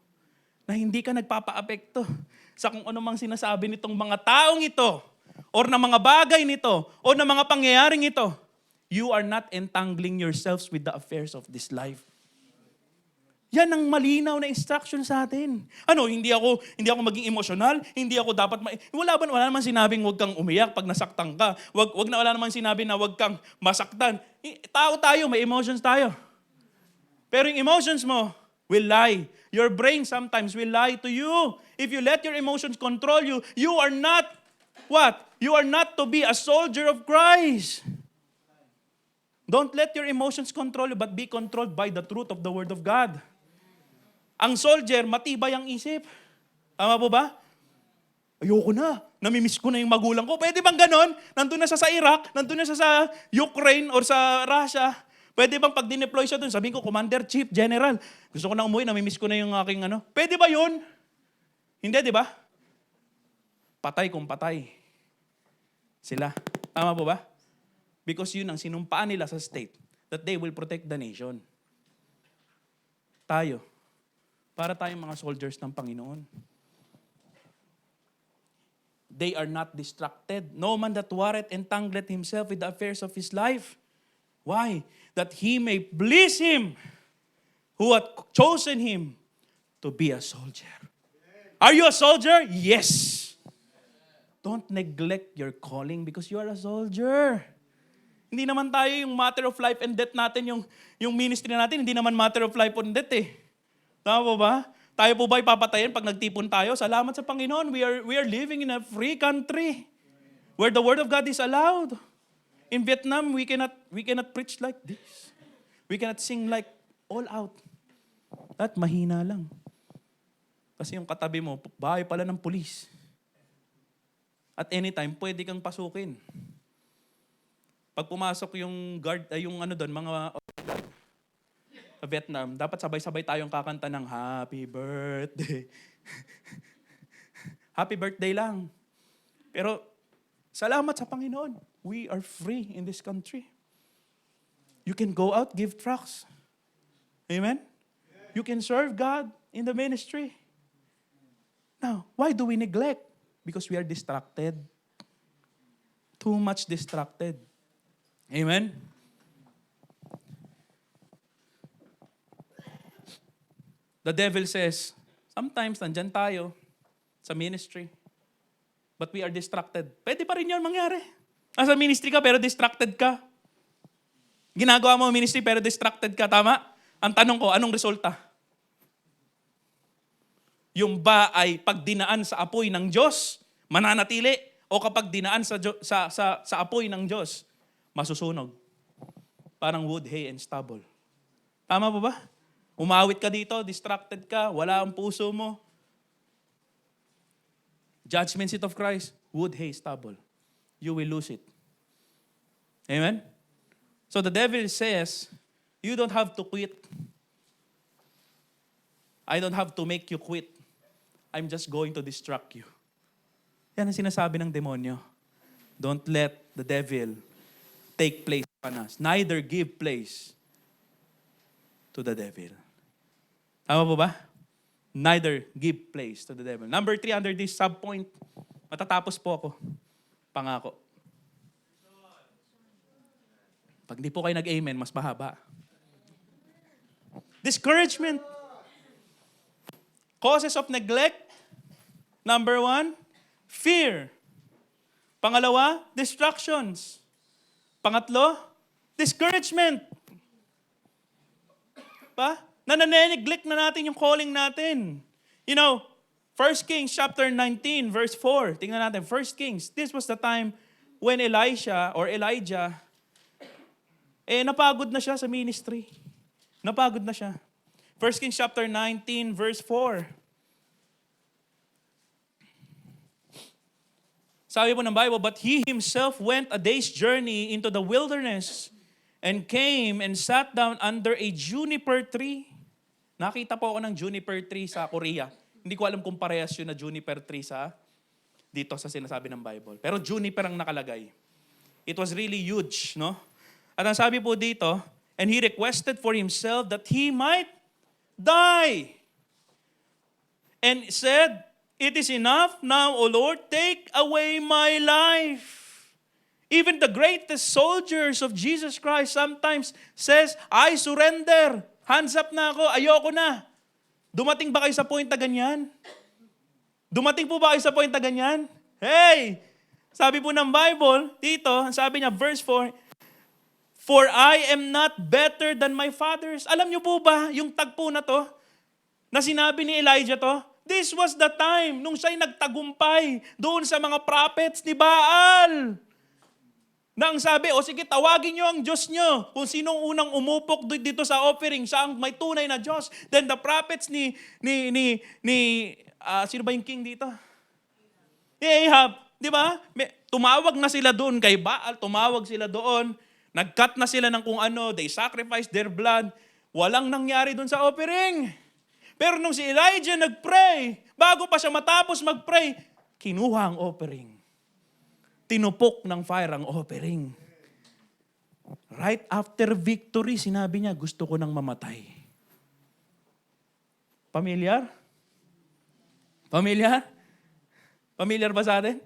Na hindi ka nagpapa-apekto sa kung ano mang sinasabi nitong mga taong ito, or na mga bagay nito, o na mga pangyayaring ito. You are not entangling yourselves with the affairs of this life. Yan ang malinaw na instruction sa atin. Ano, hindi ako maging emosyonal, hindi ako dapat wala naman sinabing wag kang umiyak pag nasaktan ka. Wala naman sinabi na wag kang masaktan. Tao tayo, may emotions tayo. Pero yung emotions mo will lie. Your brain sometimes will lie to you. If you let your emotions control you, you are not what? You are not to be a soldier of Christ. Don't let your emotions control you, but be controlled by the truth of the Word of God. Ang soldier, matibay ang isip. Tama po ba? Ayoko na. Namimiss ko na yung magulang ko. Pwede bang ganon? Nandun na siya sa Iraq, nandun na siya sa Ukraine or sa Russia. Pwede bang pag dineploy siya dun, sabihin ko, Commander, Chief, General, gusto ko na umuwi, namimiss ko na yung aking ano. Pwede ba yun? Hindi, di ba? Patay kung patay. Sila. Tama po ba? Because yun ang sinumpaan nila sa state, that they will protect the nation. Tayo. Para tayong mga soldiers ng Panginoon. They are not distracted. No man that warreth entangleth himself with the affairs of his life. Why? That he may please him who hath chosen him to be a soldier. Are you a soldier? Yes. Don't neglect your calling because you are a soldier. Hindi naman tayo yung matter of life and death natin, yung ministry natin, hindi naman matter of life and death eh. Tama po ba? Tayo po ba ipapatayin pag nagtipon tayo? Salamat sa Panginoon. We are living in a free country where the Word of God is allowed. In Vietnam, we cannot preach like this. We cannot sing like all out. At mahina lang. Kasi yung katabi mo, bahay pala ng pulis. At anytime, pwede kang pasukin. Pag pumasok yung guard, yung ano doon, mga sa Vietnam, dapat sabay-sabay tayong kakanta ng Happy Birthday. Happy birthday lang. Pero salamat sa Panginoon. We are free in this country. You can go out, give tracts. Amen? You can serve God in the ministry. Now, why do we neglect? Because we are distracted. Too much distracted. Amen? The devil says, sometimes nandyan tayo sa ministry, but we are distracted. Pwede pa rin yun mangyari. Nasa ministry ka pero distracted ka. Ginagawa mo ministry pero distracted ka, tama? Ang tanong ko, anong resulta? Yung ba ay pag dinaan sa apoy ng Diyos, mananatili? O kapag dinaan sa apoy ng Diyos, masusunog? Parang wood, hay, and stubble. Tama po ba? Umawit ka dito, distracted ka, wala ang puso mo. Judgment seat of Christ, wood, hay, stubble. You will lose it. Amen? So the devil says, you don't have to quit. I don't have to make you quit. I'm just going to distract you. Yan ang sinasabi ng demonyo. Don't let the devil take place upon us. Neither give place to the devil. Tama po ba? Neither give place to the devil. Number 3, under this subpoint, matatapos po ako. Pangako. Pag di po kayo nag-amen, mas mahaba. Discouragement. Causes of neglect. Number 1, fear. Pangalawa, distractions. Pangatlo, discouragement. Nanane-neglect na natin yung calling natin. You know, 1 Kings chapter 19, verse 4. Tingnan natin, 1 Kings. This was the time when Elijah, napagod na siya sa ministry. Napagod na siya. 1 Kings chapter 19, verse 4. Sabi po ng Bible, but he himself went a day's journey into the wilderness and came and sat down under a juniper tree. Nakita po ako ng juniper tree sa Korea. Hindi ko alam kung parehas yun na juniper tree dito sa sinasabi ng Bible. Pero juniper ang nakalagay. It was really huge, no? At ang sabi po dito, and he requested for himself that he might die. And said, it is enough now, O Lord, take away my life. Even the greatest soldiers of Jesus Christ sometimes says, I surrender. Hands up na ako, ayoko na. Dumating ba kayo sa point na ganyan? Dumating po ba kayo sa point na ganyan? Hey! Sabi po ng Bible, dito, sabi niya, verse 4, for I am not better than my fathers. Alam niyo po ba, yung tagpo na to, na sinabi ni Elijah to, this was the time nung siya'y nagtagumpay doon sa mga prophets ni Baal. Nang sabi, sige, tawagin niyo ang Diyos niyo. Kung sinong unang umupok dito sa offering, siya ang may tunay na Diyos. Then the prophets sino ba yung king dito? Ahab, di ba? Tumawag na sila doon kay Baal, tumawag sila doon, nag-cut na sila ng kung ano, they sacrificed their blood. Walang nangyari doon sa offering. Pero nung si Elijah nag-pray, bago pa siya matapos mag-pray, kinuha ang offering. Tinupok ng fire ang offering. Right after victory, sinabi niya, gusto ko nang mamatay. Familiar? Familiar? Familiar ba sa atin?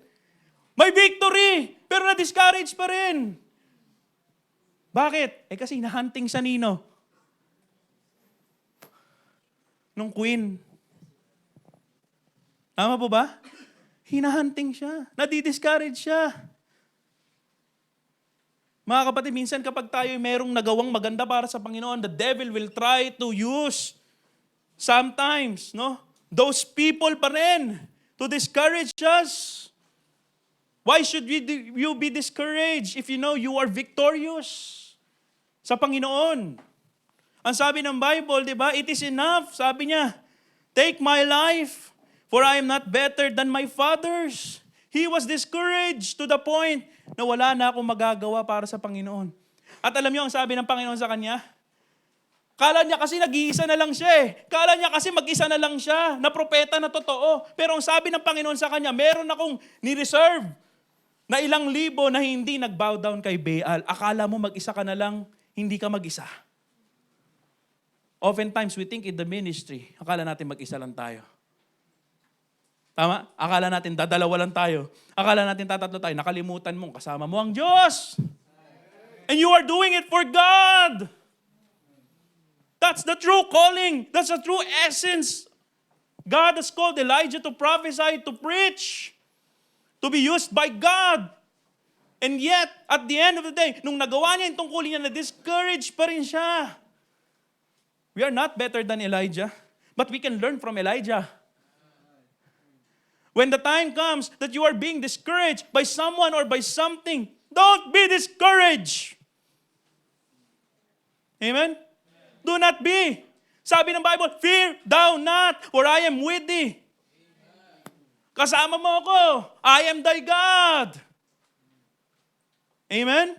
May victory, pero na-discourage pa rin. Bakit? Kasi nahunting sa nino. Nung queen. Tama po ba? Hinahunting siya. Nadi-discourage siya. Mga kapatid, minsan kapag tayo merong nagawang maganda para sa Panginoon, the devil will try to use sometimes, those people pa rin to discourage us. Why should you be discouraged if you know you are victorious sa Panginoon? Ang sabi ng Bible, di ba? It is enough. Sabi niya, take my life, for I am not better than my fathers. He was discouraged to the point na wala na akong magagawa para sa Panginoon. At alam niyo ang sabi ng Panginoon sa kanya? Kala niya kasi nag-iisa na lang siya eh. Kala niya kasi mag-isa na lang siya, na propeta na totoo. Pero ang sabi ng Panginoon sa kanya, meron akong ni-reserve na ilang libo na hindi nag-bow down kay Baal. Akala mo mag-isa ka na lang, hindi ka mag-isa. Oftentimes, we think in the ministry, akala natin mag-isa lang tayo. Tama? Akala natin dadalawa lang tayo. Akala natin tatatlo tayo. Nakalimutan mong kasama mo ang Diyos. And you are doing it for God. That's the true calling. That's the true essence. God has called Elijah to prophesy, to preach, to be used by God. And yet, at the end of the day, nung nagawa niya yung tungkulin niya, na-discourage pa rin siya. We are not better than Elijah, but we can learn from Elijah. When the time comes that you are being discouraged by someone or by something, don't be discouraged. Amen? Do not be. Sabi ng Bible, fear thou not, for I am with thee. Kasama mo ako. I am thy God. Amen?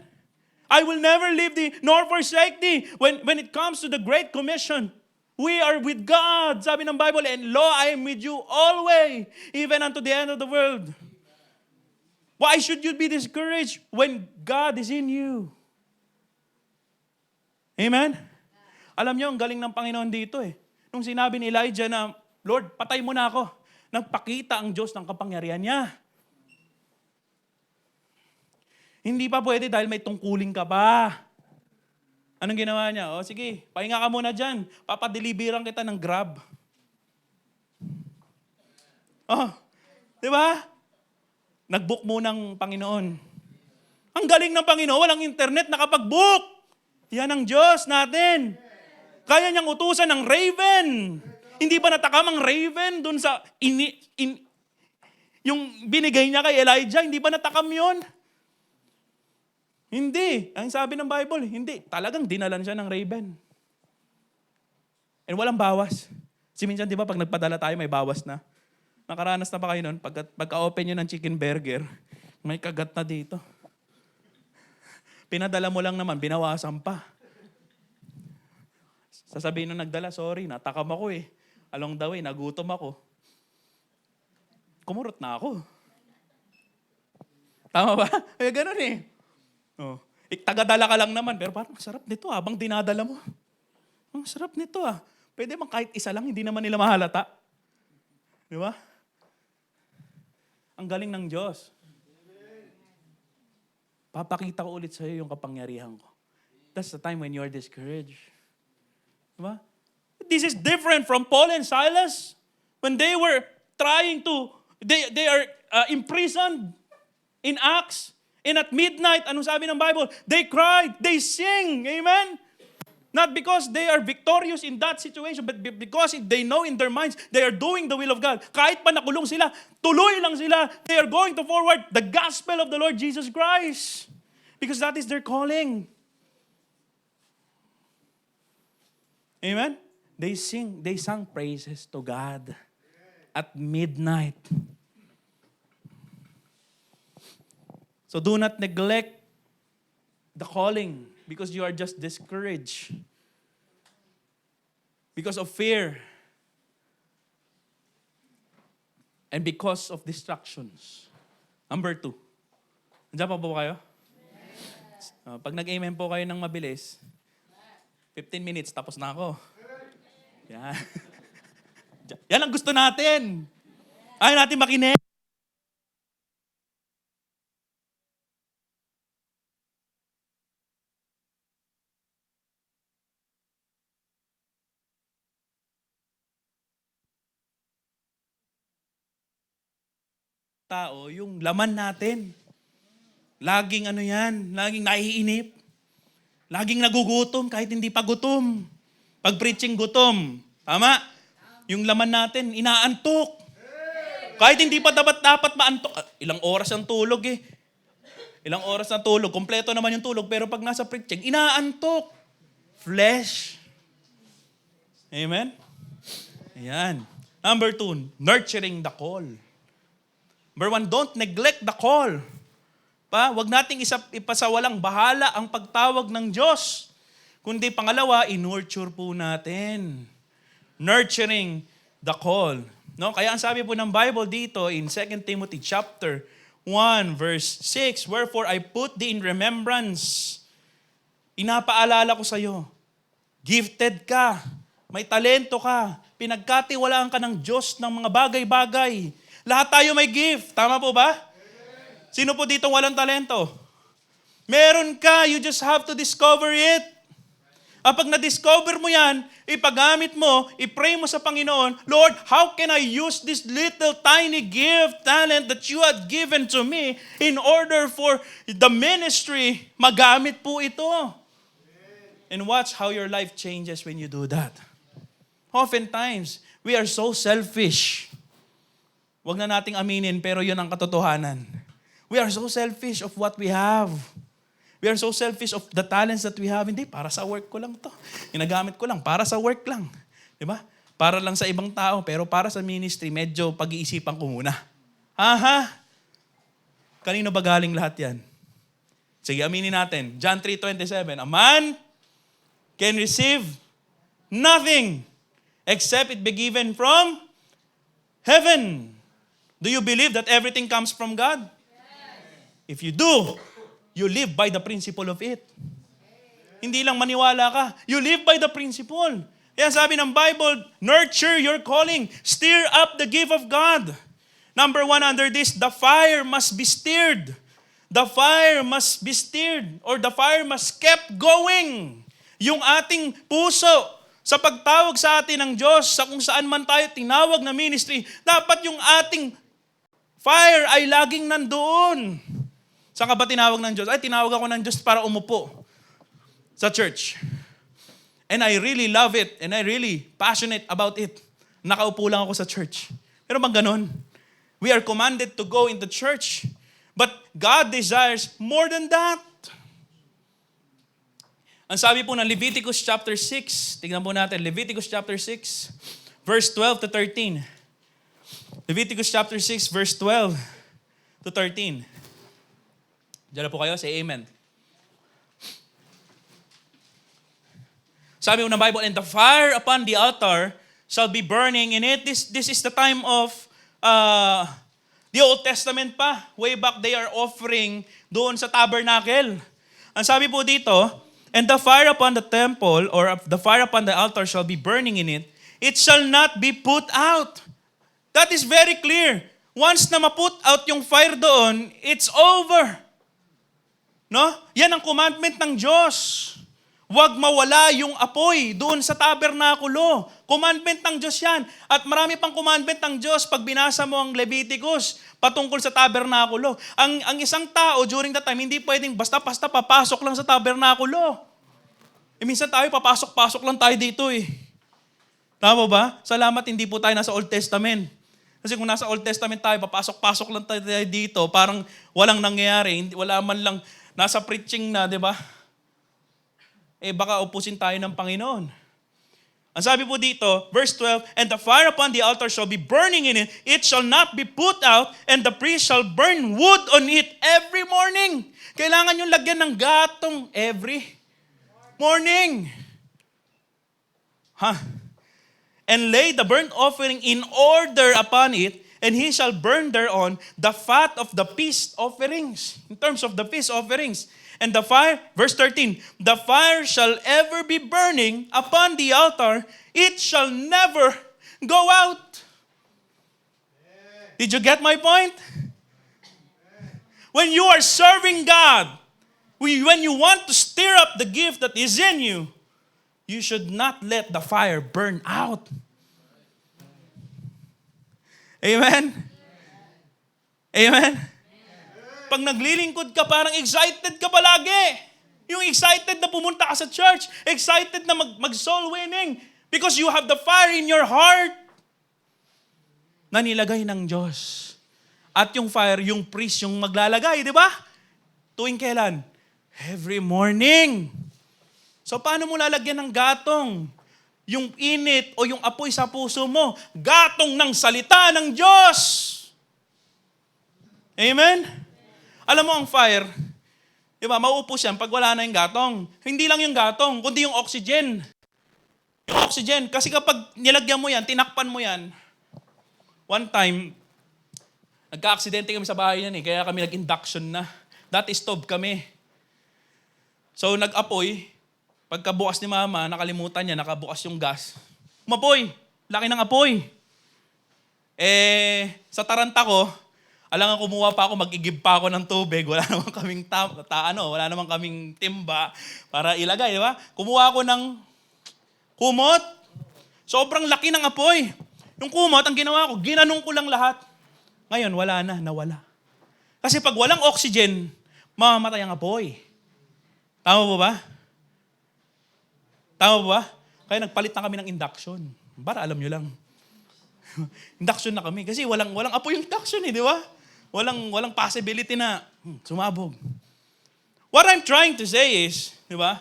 I will never leave thee nor forsake thee. When it comes to the Great Commission, we are with God. Sabi ng Bible, and lo, I am with you always, even unto the end of the world. Why should you be discouraged when God is in you? Amen? Alam niyo, ang galing ng Panginoon dito eh. Nung sinabi ni Elijah na, Lord, patay mo na ako, nagpakita ang Diyos ng kapangyarihan niya. Hindi pa pwede dahil may tungkulin ka pa. Anong ginawa niya? O sige, pahinga ka muna dyan. Papadeliveran kita ng Grab. Oh, di ba? Nag-book muna ng Panginoon. Ang galing ng Panginoon, walang internet, nakapag-book. Yan ang Diyos natin. Kaya niyang utusan ng raven. Hindi ba natakam ang raven dun sa yung binigay niya kay Elijah? Hindi ba natakam yun? Hindi. Ang sabi ng Bible, hindi. Talagang dinalan siya ng raven. And walang bawas. Minsan, di ba, pag nagpadala tayo, may bawas na. Nakaranas na pa kayo nun? Pagka-open nyo ng chicken burger, may kagat na dito. Pinadala mo lang naman, binawasan pa. Sasabihin nung nagdala, sorry, natakam ako eh. Along the way, nagutom ako. Kumurot na ako. Tama ba? Eh, ganun eh. Oh. Tagadala ka lang naman, pero parang sarap nito habang dinadala mo. Ang sarap nito ah. Pwede bang kahit isa lang, hindi naman nila mahalata. Di ba? Ang galing ng Diyos. Papakita ko ulit sa iyo yung kapangyarihan ko. That's the time when you are discouraged. Di ba? This is different from Paul and Silas. When they were trying to, they are imprisoned in Acts. And at midnight, anong sabi ng Bible? They cried, they sing. Amen? Not because they are victorious in that situation, but because they know in their minds, they are doing the will of God. Kahit pa nakulong sila, tuloy lang sila. They are going to forward the gospel of the Lord Jesus Christ. Because that is their calling. Amen? They sang praises to God at midnight. So do not neglect the calling because you are just discouraged. Because of fear. And because of distractions. Number 2. Nandiyan pa po kayo? Pag nag-amen po kayo ng mabilis, 15 minutes, tapos na ako. Yan. Yan ang gusto natin. Ayaw natin makinig. Tao, yung laman natin. Laging laging naiinip. Laging nagugutom kahit hindi pa gutom. Pag preaching gutom. Tama? Yung laman natin, inaantok. Kahit hindi pa dapat maantok. Ilang oras ang tulog eh. Ilang oras ang tulog. Kompleto naman yung tulog. Pero pag nasa preaching, inaantok. Flesh. Amen? Ayan. Number 2, nurturing the call. Number 1, don't neglect the call. Wag nating ipasawalang bahala ang pagtawag ng Diyos. Kundi pangalawa, in-nurture po natin. Nurturing the call. No? Kaya ang sabi po ng Bible dito in 2 Timothy chapter 1 verse 6, wherefore I put thee in remembrance. Inapaalala ko sa iyo. Gifted ka. May talento ka. Pinagkatiwalaan ka ng Diyos ng mga bagay-bagay. Lahat tayo may gift. Tama po ba? Sino po dito walang talento? Meron ka. You just have to discover it. Pag na-discover mo yan, ipagamit mo, i-pray mo sa Panginoon, Lord, how can I use this little tiny gift, talent that you have given to me in order for the ministry, magamit po ito. And watch how your life changes when you do that. Oftentimes, we are so selfish. Huwag na nating aminin, pero yun ang katotohanan. We are so selfish of what we have. We are so selfish of the talents that we have. Hindi, para sa work ko lang to. Ginagamit ko lang, para sa work lang. Di ba? Para lang sa ibang tao, pero para sa ministry, medyo pag-iisipan ko muna. Aha! Kanino ba galing lahat yan? Sige, aminin natin. John 3:27, a man can receive nothing except it be given from heaven. Do you believe that everything comes from God? If you do, you live by the principle of it. Hindi lang maniwala ka. You live by the principle. Kaya sabi ng Bible, nurture your calling. Stir up the gift of God. Number 1 under this, the fire must be stirred. The fire must be stirred or the fire must kept going. Yung ating puso sa pagtawag sa atin ng Diyos, sa kung saan man tayo tinawag na ministry, dapat yung ating fire ay laging nandoon. Saan ka ba tinawag ng Diyos? Ay, tinawag ako ng Diyos para umupo sa church. And I really love it and I really passionate about it. Nakaupo lang ako sa church. Pero bang ganun? We are commanded to go in the church. But God desires more than that. Ang sabi po ng Leviticus chapter 6, tingnan po natin, Leviticus chapter 6, verse 12 to 13. Leviticus chapter 6, verse 12 to 13. Diyan na po kayo, say amen. Sabi po ng Bible, and the fire upon the altar shall be burning in it. This is the time of the Old Testament pa. Way back they are offering doon sa tabernacle. Ang sabi po dito, and the fire upon the temple or the fire upon the altar shall be burning in it. It shall not be put out. That is very clear. Once na ma-put out yung fire doon, it's over. No? Yan ang commandment ng Diyos. Huwag mawala yung apoy doon sa tabernakulo. Commandment ng Diyos yan. At marami pang commandment ng Diyos pag binasa mo ang Leviticus patungkol sa tabernakulo. Ang isang tao during that time, hindi pwedeng basta-basta papasok lang sa tabernakulo. Minsan tayo, papasok-pasok lang tayo dito eh. Tama ba? Salamat hindi po tayo nasa Old Testament. Kasi kung nasa Old Testament tayo, papasok-pasok lang tayo dito, parang walang nangyayari. Wala man lang, nasa preaching na, di ba? Baka upusin tayo ng Panginoon. Ang sabi po dito, verse 12, and the fire upon the altar shall be burning in it, it shall not be put out, and the priest shall burn wood on it every morning. Kailangan yung lagyan ng gatong every morning. And lay the burnt offering in order upon it, and he shall burn thereon the fat of the peace offerings. In terms of the peace offerings. And the fire, verse 13, the fire shall ever be burning upon the altar, it shall never go out. Did you get my point? When you are serving God, when you want to stir up the gift that is in you, you should not let the fire burn out. Amen? Amen? Pag naglilingkod ka, parang excited ka palagi. Yung excited na pumunta ka sa church. Excited na mag-soul winning. Because you have the fire in your heart na nilagay ng Diyos. At yung fire, yung priest, yung maglalagay, di ba? Tuwing kailan? Every morning. So paano mo lalagyan ng gatong? Yung init o yung apoy sa puso mo. Gatong ng salita ng Diyos. Amen? Alam mo ang fire, di ba, mauupos yan pag wala na yung gatong. Hindi lang yung gatong, kundi yung oxygen. Yung oxygen, kasi kapag nilagyan mo yan, tinakpan mo yan. One time, nagka-aksidente kami sa bahay yan kaya kami nag-induction na. Dati stove kami. So nag-apoy, pagkabukas ni mama, nakalimutan niya, nakabukas yung gas. Umapoy, laki ng apoy. Sa taranta ko, alangan kumuha pa ako, mag-igib pa ako ng tubig. Wala naman kaming wala naman kaming timba para ilagay, di ba? Kumuha ako ng kumot. Sobrang laki ng apoy. Yung kumot, ang ginawa ko, ginanong ko lang lahat. Ngayon, wala na, nawala. Kasi pag walang oxygen, mamamatay ang apoy. Tama po ba? Tama po ba? Kaya nagpalit na kami ng induction. Para alam nyo lang. Induction na kami. Kasi walang apoy yung induction di ba? Walang possibility na sumabog. What I'm trying to say is, di ba?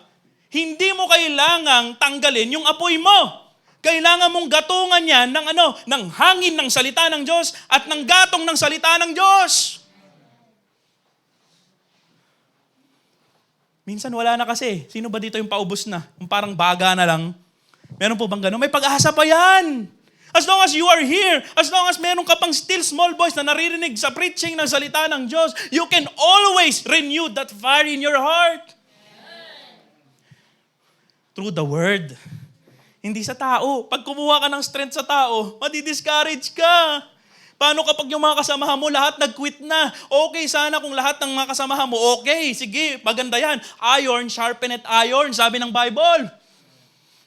Hindi mo kailangang tanggalin yung apoy mo. Kailangan mong gatungan yan ng hangin ng salita ng Diyos at ng gatong ng salita ng Diyos. Minsan wala na kasi. Sino ba dito yung paubos na? Yung parang baga na lang. Meron po bang gano'n? May pag-asa pa yan. As long as you are here, as long as meron ka pang still small voice na naririnig sa preaching ng salita ng Diyos, you can always renew that fire in your heart. Through the Word. Hindi sa tao. Pag kumuha ka ng strength sa tao, madi-discourage ka. Paano kapag yung mga kasamahan mo lahat nag-quit na? Okay, sana kung lahat ng mga kasamahan mo, okay, sige, maganda yan. Iron, sharpeneth iron, sabi ng Bible.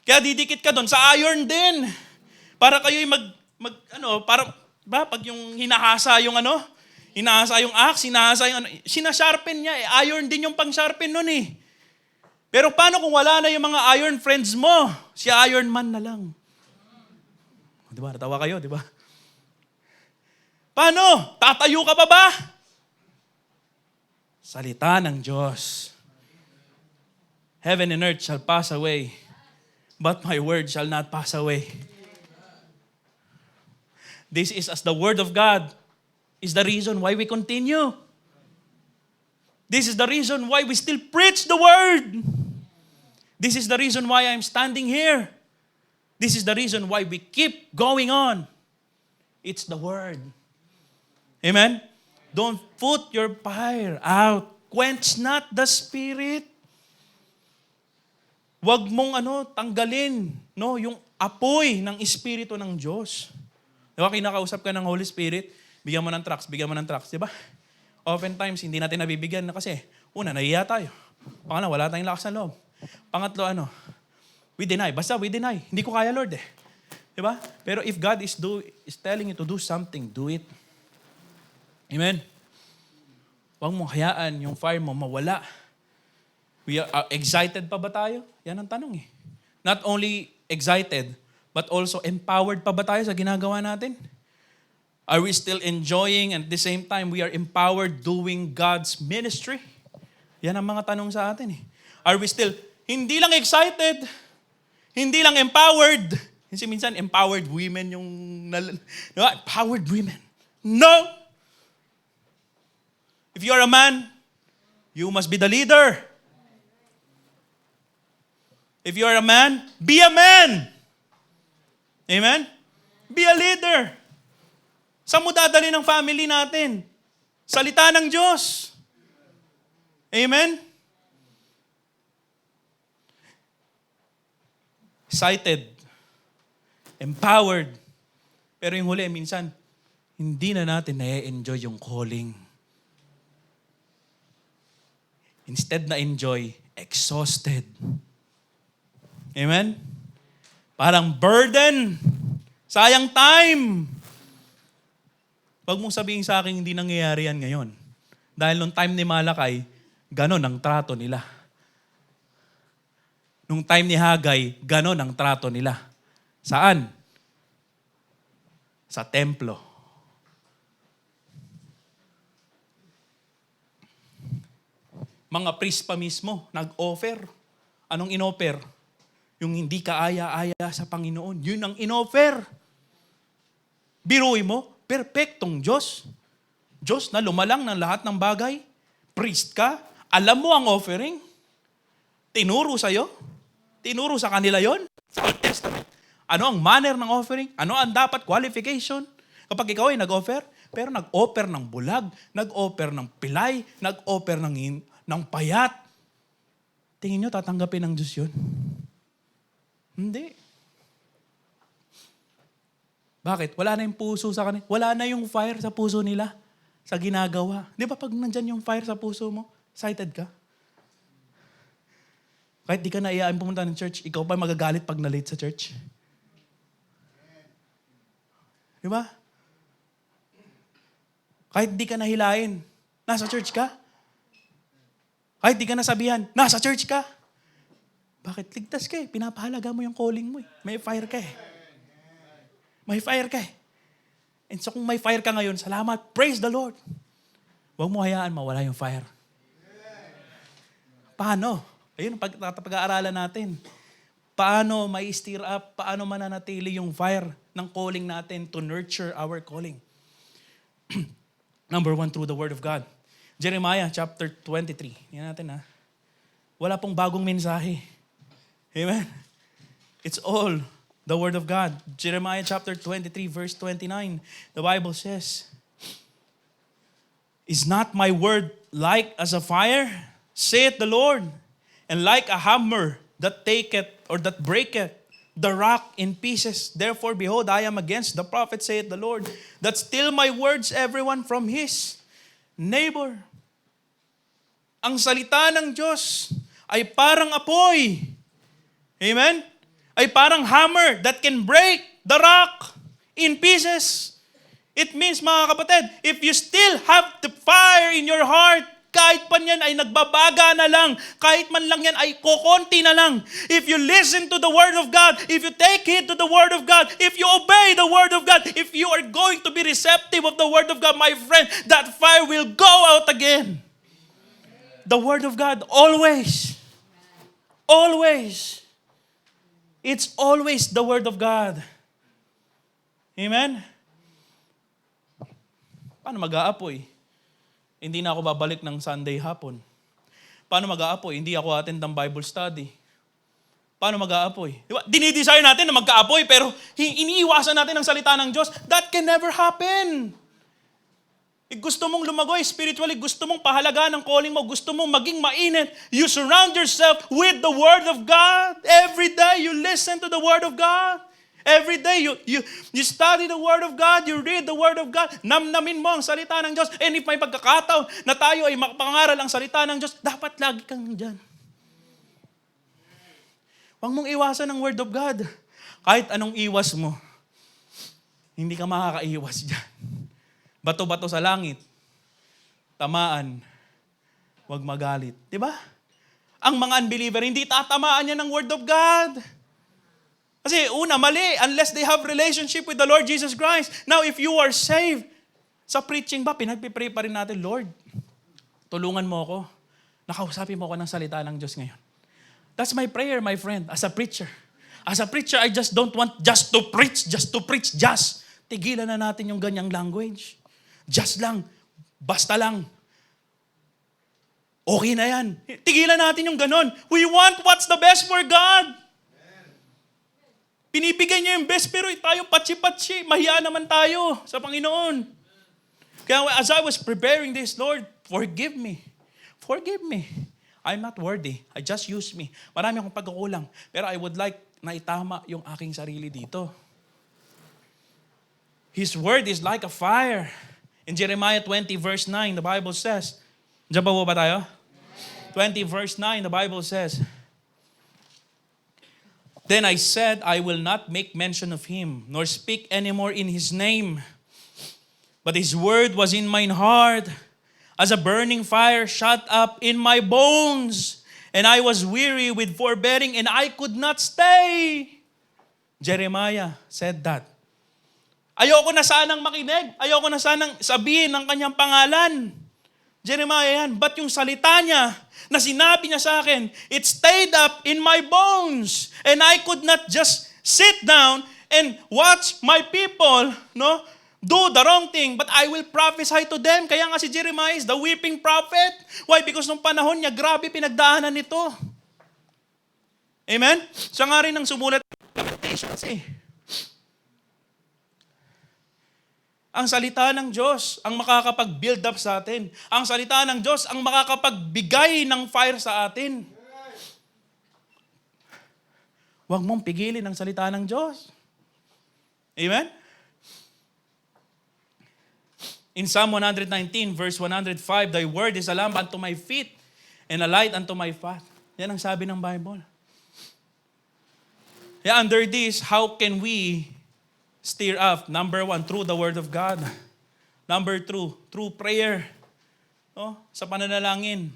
Kaya didikit ka doon sa iron din. Para kayo'y pag yung hinahasa yung axe, sinasharpen niya, iron din yung pang-sharpen nun eh. Pero paano kung wala na yung mga iron friends mo? Si Iron Man na lang. Di ba? Natawa kayo, di ba? Paano? Tatayo ka pa ba? Salita ng Diyos. Heaven and earth shall pass away, but my word shall not pass away. This is as the word of God is the reason why we continue. This is the reason why we still preach the word. This is the reason why I'm standing here. This is the reason why we keep going on. It's the word. Amen? Don't put your fire out. Quench not the spirit. Huwag mong tanggalin yung apoy ng Espiritu ng Diyos. Diba, kinakausap ka ng Holy Spirit, bigyan mo ng tracts, di ba? Oftentimes, hindi natin nabibigyan na kasi, una, nahiya tayo. Pangalawa, wala tayong lakas ng loob. Pangatlo, we deny. Basta we deny. Hindi ko kaya, Lord eh. Di ba? Pero if God is telling you to do something, do it. Amen? Huwag mong hayaan yung fire mo mawala. We are excited pa ba tayo? Yan ang tanong eh. Not only excited, but also empowered pa ba tayo sa ginagawa natin? Are we still enjoying and at the same time we are empowered doing God's ministry? Yan ang mga tanong sa atin eh. Are we still hindi lang excited, hindi lang empowered? Kasi minsan empowered women yung empowered women. No! If you are a man, you must be the leader. If you are a man, be a man. Amen? Be a leader. Saan mo dadali ng family natin? Salita ng Diyos. Amen? Excited. Empowered. Pero yung huli, minsan, hindi na natin na-enjoy yung calling. Instead na enjoy, exhausted. Amen? Parang burden. Sayang time. Huwag mong sabihin sa akin hindi nangyayari yan ngayon. Dahil nung time ni Malakay, ganon ang trato nila. Nung time ni Hagay, ganon ang trato nila. Saan? Sa templo. Mga priest pa mismo, nag-offer. Anong in-offer? Yung hindi kaaya-aya sa Panginoon. Yun ang in-offer. Biruin mo, perpektong Diyos. Diyos na lumalang ng lahat ng bagay. Priest ka. Alam mo ang offering. Tinuro sa'yo. Tinuro sa kanila yon sa Old Testament. Ano ang manner ng offering? Ano ang dapat qualification? Kapag ikaw ay nag-offer, pero nag-offer ng bulag, nag-offer ng pilay, nag-offer ng payat. Tingin nyo, tatanggapin ng Diyos yun? Hindi. Bakit? Wala na yung puso sa kanila. Wala na yung fire sa puso nila sa ginagawa. Di ba pag nandyan yung fire sa puso mo, excited ka? Kahit di ka na iyain pumunta ng church, ikaw pa magagalit pag na-late sa church. Di ba? Kahit di ka nahilain, nasa church ka. Kahit di ka nasabihan, nasa church ka. Bakit? Ligtas ka eh. Pinapahalaga mo yung calling mo eh. May fire ka eh. May fire ka eh. And so kung may fire ka ngayon, salamat. Praise the Lord. Huwag mo hayaan mawala yung fire. Paano? Ayun, pag-aaralan natin. Paano may stir up? Paano mananatili yung fire ng calling natin to nurture our calling? Number 1, through the Word of God. Jeremiah chapter 23. Yan natin ha. Wala pong bagong mensahe. Amen? It's all the Word of God. Jeremiah chapter 23, verse 29, the Bible says, "Is not my word like as a fire, saith the Lord, and like a hammer that taketh or that breaketh the rock in pieces? Therefore, behold, I am against the prophet, saith the Lord, that steal my words, everyone from his neighbor." Ang salita ng Diyos ay parang apoy. Amen? Ay parang hammer that can break the rock in pieces. It means, mga kapatid, if you still have the fire in your heart, kahit pa yan ay nagbabaga na lang, kahit man lang yan ay kokonti na lang, if you listen to the Word of God, if you take heed to the Word of God, if you obey the Word of God, if you are going to be receptive of the Word of God, my friend, that fire will go out again. The Word of God, always. Always. It's always the Word of God. Amen? Paano mag-aapoy? Hindi na ako babalik ng Sunday hapon. Paano mag-aapoy? Hindi ako attend ng Bible study. Paano mag-aapoy? Diba? Dinidesign natin na magka-apoy, pero iniiwasan natin ang salita ng Diyos. That can never happen. Gusto mong lumagoy spiritually, gusto mong pahalagaan ang calling mo, gusto mong maging mainit, you surround yourself with the Word of God. Every day you listen to the Word of God. Every day you study the Word of God, you read the Word of God, namnamin mo ang salita ng Diyos. And if may pagkakataon na tayo ay makapangaral ang salita ng Diyos, dapat lagi kang dyan. Huwag mong iwasan ang Word of God. Kahit anong iwas mo, hindi ka makakaiwas dyan. Bato-bato sa langit, tamaan, huwag magalit. Diba? Ang mga unbeliever, hindi tatamaan yan ng Word of God. Kasi una, mali, unless they have relationship with the Lord Jesus Christ. Now, if you are saved, sa preaching ba, pinagpipray pa rin natin, Lord, tulungan mo ako. Nakausapin mo ako ng salita ng Diyos ngayon. That's my prayer, my friend, as a preacher. As a preacher, I just don't want just to preach. Tigilan na natin yung ganyang language. Just lang, basta lang. Okay na yan. Tigilan natin yung ganon. We want what's the best for God. Pinipigay niya yung best, pero tayo patsi-patsi. Mahiya naman tayo sa Panginoon. Kaya as I was preparing this, Lord, forgive me. Forgive me. I'm not worthy. I just use me. Marami akong pagkukulang. Pero I would like na itama yung aking sarili dito. His word is like a fire. In Jeremiah 20 verse 9, the Bible says, diyan pa po ba tayo? 20 verse 9, the Bible says, "Then I said, I will not make mention of him, nor speak anymore in his name. But his word was in mine heart, as a burning fire shut up in my bones. And I was weary with forbearing, and I could not stay." Jeremiah said that. Ayoko na sanang makinig. Ayoko na sanang sabihin ang kanyang pangalan. Jeremiah yan. But yung salita niya, na sinabi niya sa akin, it stayed up in my bones. And I could not just sit down and watch my people, do the wrong thing, but I will prophesy to them. Kaya nga si Jeremiah is the weeping prophet. Why? Because nung panahon niya, grabe pinagdaanan nito. Amen? Siya nga rin ang sumulat ng Lamentations Ang salita ng Diyos ang makakapag-build up sa atin. Ang salita ng Diyos ang makakapagbigay ng fire sa atin. Huwag mong pigilin ang salita ng Diyos. Amen? In Psalm 119, verse 105, "Thy word is a lamp unto my feet and a light unto my path." Yan ang sabi ng Bible. Yeah, under this, how can we steer up? Number 1, through the Word of God. Number 2, through prayer. Sa pananalangin.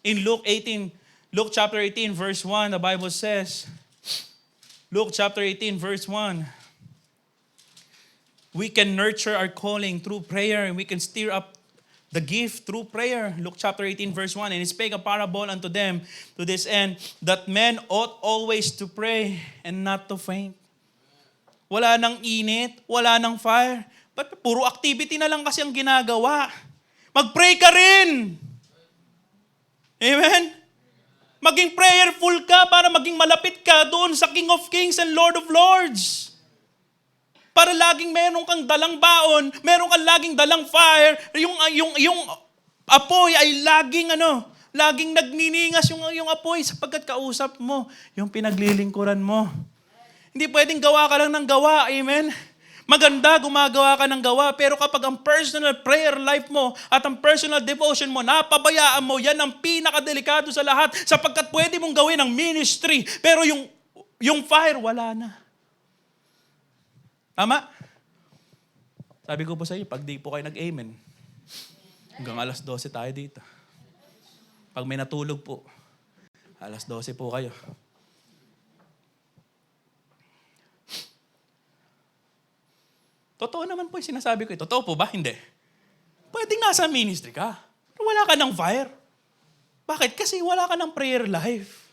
In Luke chapter 18, verse 1, the Bible says, Luke chapter 18, verse 1, we can nurture our calling through prayer, and we can steer up the gift through prayer. Luke chapter 18, verse 1, "And he spake a parable unto them to this end, that men ought always to pray and not to faint." Wala nang init, wala nang fire. But puro activity na lang kasi ang ginagawa. Mag-pray ka rin. Amen? Maging prayerful ka para maging malapit ka doon sa King of Kings and Lord of Lords. Para laging meron kang dalang baon, meron kang laging dalang fire, yung apoy ay laging nagniningas yung apoy sapagkat kausap mo, yung pinaglilingkuran mo. Hindi pwedeng gawa ka lang ng gawa, amen? Maganda, gumagawa ka ng gawa, pero kapag ang personal prayer life mo at ang personal devotion mo, napabayaan mo, yan ang pinakadelikado sa lahat sapagkat pwede mong gawin ang ministry, pero yung fire, wala na. Tama? Sabi ko po sa inyo, pag di po kayo nag-amen, hanggang alas 12 tayo dito. Pag may natulog po, alas 12 po kayo. Totoo naman po yung sinasabi ko. Totoo po ba? Hindi. Pwedeng nasa ministry ka. Pero wala ka ng fire. Bakit? Kasi wala ka ng prayer life.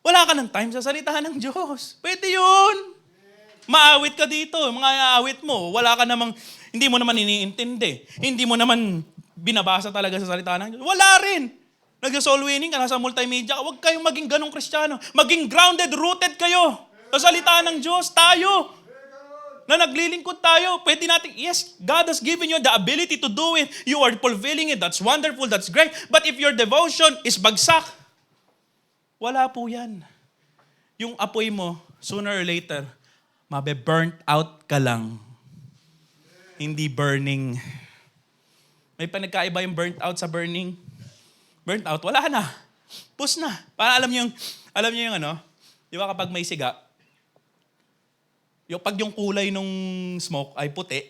Wala ka ng time sa salitahan ng Diyos. Pwede yun. Maawit ka dito. Mga awit mo, wala ka namang, hindi mo naman iniintindi. Hindi mo naman binabasa talaga sa salitahan ng Diyos. Wala rin. Nag-soul winning ka, nasa multimedia ka. Huwag kayong maging ganong Kristiyano. Maging grounded, rooted kayo sa salitahan ng Diyos. Tayo. Na naglilingkod tayo, pwede natin, yes, God has given you the ability to do it. You are fulfilling it. That's wonderful. That's great. But if your devotion is bagsak, wala po yan. Yung apoy mo, sooner or later, mabe-burnt out ka lang. Hindi burning. May panagkaiba yung burnt out sa burning. Burnt out, wala na. Pus na. Para alam niyo yung di ba kapag may siga, pag yung kulay nung smoke ay puti,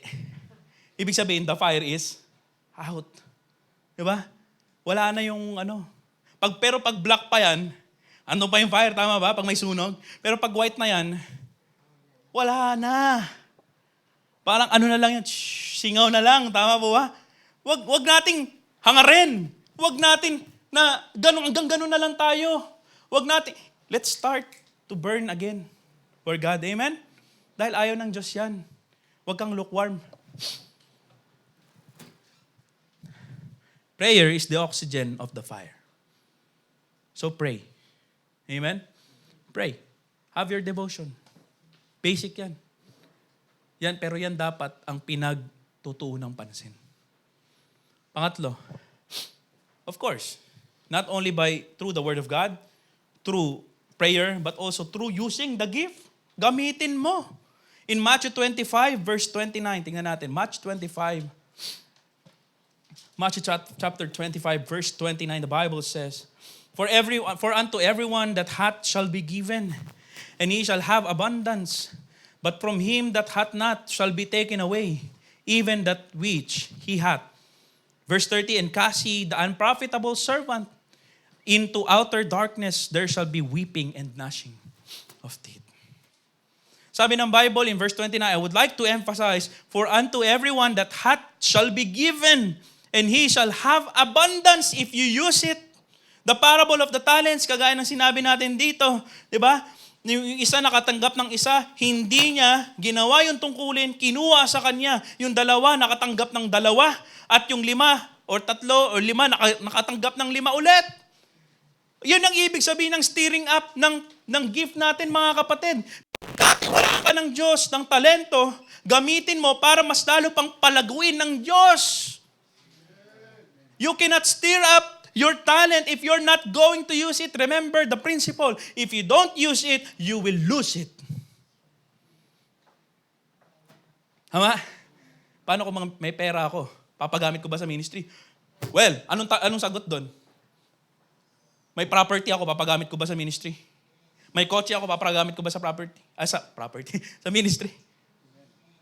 ibig sabihin, the fire is out. Di ba? Wala na yung Pero pag black pa yan, ano pa yung fire, tama ba? Pag may sunog. Pero pag white na yan, wala na. Parang na lang yan, singaw na lang, tama po ba? Wag nating hangarin. Wag natin na hanggang ganun na lang tayo. Wag natin, let's start to burn again for God. Amen? Dahil ayaw ng Diyos yan. Huwag kang lukewarm. Prayer is the oxygen of the fire. So pray. Amen? Pray. Have your devotion. Basic yan. Pero yan dapat ang pinagtutuon ng pansin. Pangatlo, of course, not only through the Word of God, through prayer, but also through using the gift. Gamitin mo. In Matthew 25, verse 29, tingnan natin. Matthew chapter 25, verse 29, the Bible says, For unto everyone that hath shall be given, and he shall have abundance. But from him that hath not shall be taken away, even that which he hath. Verse 30, And cast ye the unprofitable servant into outer darkness, there shall be weeping and gnashing of teeth. Sabi ng Bible in verse 29, I would like to emphasize, For unto everyone that hath shall be given, and he shall have abundance if you use it. The parable of the talents, kagaya ng sinabi natin dito, di ba? Yung isa nakatanggap ng isa, hindi niya ginawa yung tungkulin, kinuha sa kanya. Yung dalawa nakatanggap ng dalawa, at yung 5 or 3 or 5 nakatanggap ng 5 ulit. Yan ang ibig sabihin ng stirring up ng gift natin, mga kapatid. Katiwala ka ng Diyos, ng talento, gamitin mo para mas lalo pang palaguin ng Diyos. You cannot stir up your talent if you're not going to use it. Remember the principle. If you don't use it, you will lose it. Tama? Paano kung may pera ako? Papagamit ko ba sa ministry? Well, anong sagot doon? May property ako, papagamit ko ba sa ministry? May kotse ako, papagamit ko ba sa sa ministry?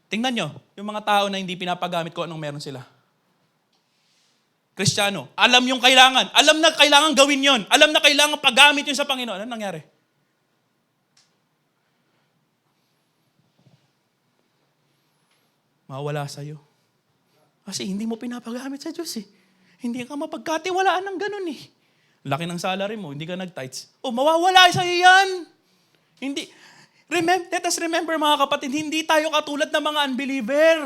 Tingnan nyo, yung mga tao na hindi pinapagamit ko, anong meron sila? Kristiyano, alam yung kailangan. Alam na kailangan gawin yon. Alam na kailangan paggamit yun sa Panginoon. Ano nangyari? Mawala sa'yo. Kasi hindi mo pinapagamit sa Diyos eh. Hindi ka mapagkatiwalaan ng ganun eh. Laki ng salary mo, hindi ka nag-tithes. Mawawala sa'yo yan. Hindi. Let us remember mga kapatid, hindi tayo katulad ng mga unbeliever.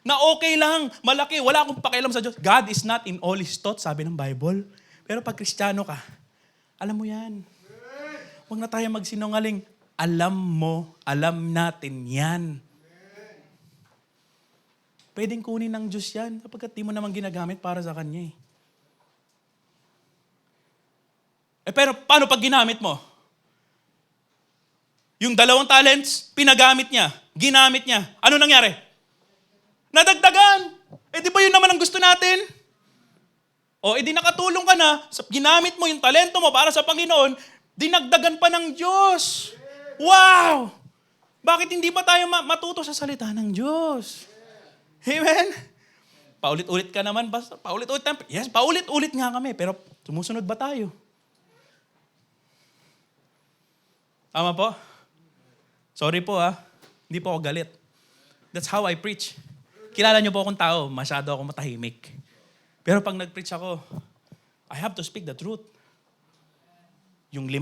Na okay lang, malaki, wala akong pakialam sa Diyos. God is not in all His thoughts, sabi ng Bible. Pero pag Kristiyano ka, Alam mo yan. Huwag na tayo magsinungaling. Alam mo, alam natin yan. Pwedeng kunin ng Diyos yan sapagkat di mo naman ginagamit para sa Kanya pero paano pag ginamit mo? Yung 2 talents, pinagamit niya, ginamit niya. Ano nangyari? Nadagdagan. Di ba yun naman ang gusto natin? Di nakatulong ka na, ginamit mo yung talento mo para sa Panginoon, dinagdagan pa ng Diyos. Wow! Bakit hindi ba tayo matuto sa salita ng Diyos? Amen? Paulit-ulit ka naman. Basta paulit-ulit. Yes, paulit-ulit nga kami. Pero sumusunod ba tayo? Tama po? Sorry po Hindi po ako galit. That's how I preach. Kilala niyo po akong tao. Masyado ako matahimik. Pero pag nag-preach ako, I have to speak the truth. Yung 5,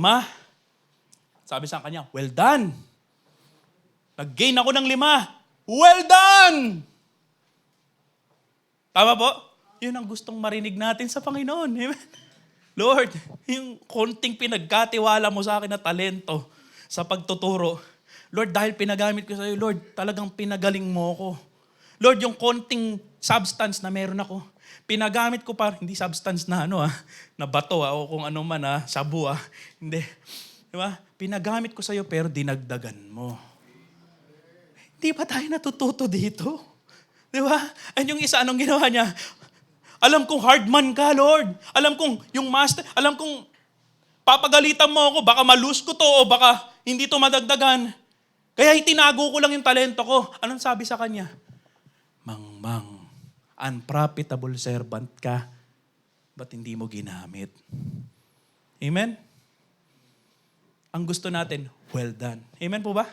sabi sa kanya, well done. Nag-gain ako ng 5. Well done! Tama po? Yun ang gustong marinig natin sa Panginoon. Amen? Lord, yung konting pinagkatiwala mo sa akin na talento sa pagtuturo, Lord, dahil pinagamit ko sa iyo, Lord, talagang pinagaling mo ako. Lord, yung konting substance na meron ako, pinagamit ko para, hindi substance na na bato o kung ano man sabu Hindi. Diba? Pinagamit ko sa iyo pero dinagdagan mo. Hindi ba tayo natututo dito? Diba? And yung isa, anong ginawa niya? Alam kong hard man ka, Lord. Alam kong yung master, alam kong papagalitan mo ako, baka malus ko to o baka hindi to madagdagan. Kaya itinago ko lang yung talento ko. Anong sabi sa kanya? Mangmang, unprofitable servant ka, ba't hindi mo ginamit? Amen? Ang gusto natin, well done. Amen po ba?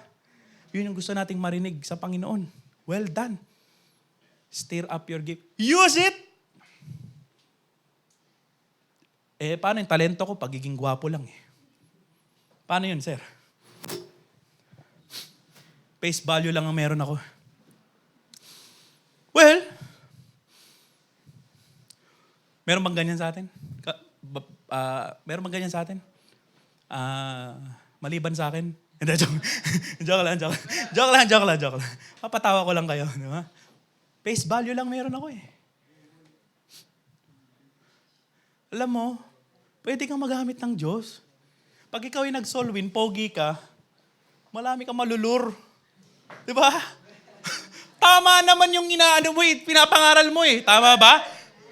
Yun yung gusto nating marinig sa Panginoon. Well done. Stir up your gift. Use it! Paano yung talento ko? Pagiging gwapo lang Paano yun, sir? Face value lang ang meron ako. Well, meron bang ganyan sa atin? Meron bang ganyan sa atin? Maliban sa akin? Joke lang. Papatawa ko lang kayo. Diba? Face value lang meron ako Alam mo, pwede kang magamit ng Diyos. Pag ikaw ay nag-soul win, pogi ka, marami kang malulur. Diba? Tama naman yung inaano mo pinapangaral mo Tama ba?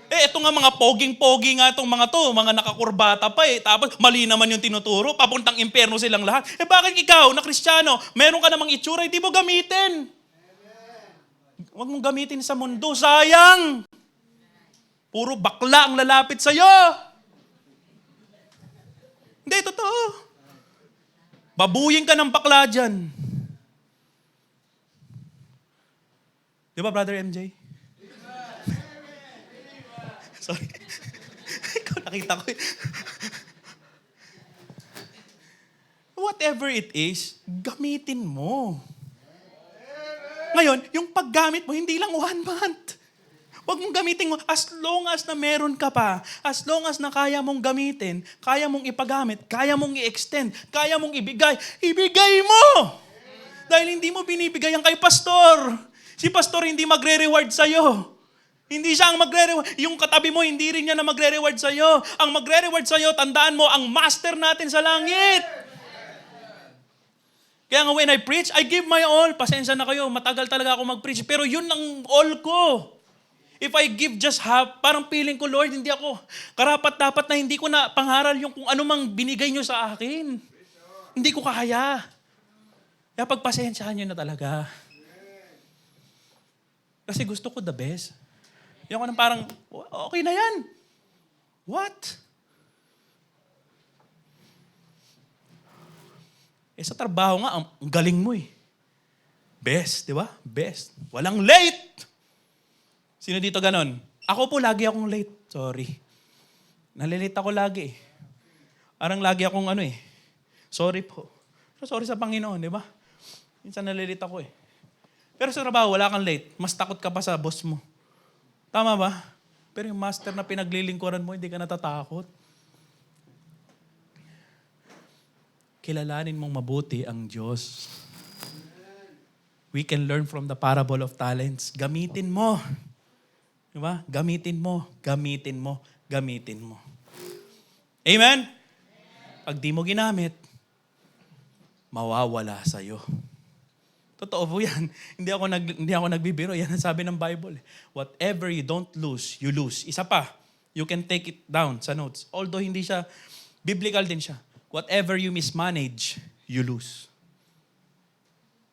Ito nga mga poging-pogi nga itong mga to, mga nakakurbata pa Tapos mali naman yung tinuturo, papuntang impyerno silang lahat. Bakit ikaw na Kristiyano, meron ka namang itsura, hindi mo gamitin. Huwag mong gamitin sa mundo, sayang. Puro bakla ang lalapit sa'yo. Hindi, totoo. Babuyin ka ng bakla dyan. Di ba, Brother MJ? Sorry. Ikaw nakita ko Whatever it is, gamitin mo. Ngayon, yung paggamit mo, hindi lang 1 month. Huwag mong gamitin mo. As long as na meron ka pa, as long as na kaya mong gamitin, kaya mong ipagamit, kaya mong i-extend, kaya mong ibigay, ibigay mo! Dahil hindi mo binibigay yan kay pastor. Si pastor hindi magre-reward sa'yo. Hindi siya ang magre-reward. Yung katabi mo, hindi rin niya na magre-reward sa'yo. Ang magre-reward sa'yo, tandaan mo, ang master natin sa langit. Kaya nga when I preach, I give my all. Pasensya na kayo, matagal talaga ako mag-preach. Pero yun ang all ko. If I give just half, parang feeling ko, Lord, hindi ako karapat-dapat na hindi ko na pangaral yung kung ano mang binigay nyo sa akin. Hindi ko kaya. Kaya pagpasensyahan nyo na talaga. Kasi gusto ko the best. Yung ko parang, okay na yan. What? Sa trabaho nga, ang galing mo Best, di ba? Best. Walang late. Sino dito ganon? Ako po, lagi akong late. Sorry. Nalilate ako lagi Parang lagi akong Sorry po. Sorry sa Panginoon, di ba? Minsan nalilate ako Pero sa trabaho, wala kang late. Mas takot ka pa sa boss mo. Tama ba? Pero yung master na pinaglilingkuran mo, hindi ka natatakot. kilalanin mong mabuti ang Diyos. We can learn from the parable of talents. Gamitin mo. Diba? Gamitin mo, gamitin mo, gamitin mo. Amen? Pag di mo ginamit, mawawala sa'yo. Totoo po yan. Hindi ako nagbibiro. Yan ang sabi ng Bible. Whatever you don't lose, you lose. Isa pa, you can take it down sa notes. Although hindi siya, biblical din siya. Whatever you mismanage, you lose.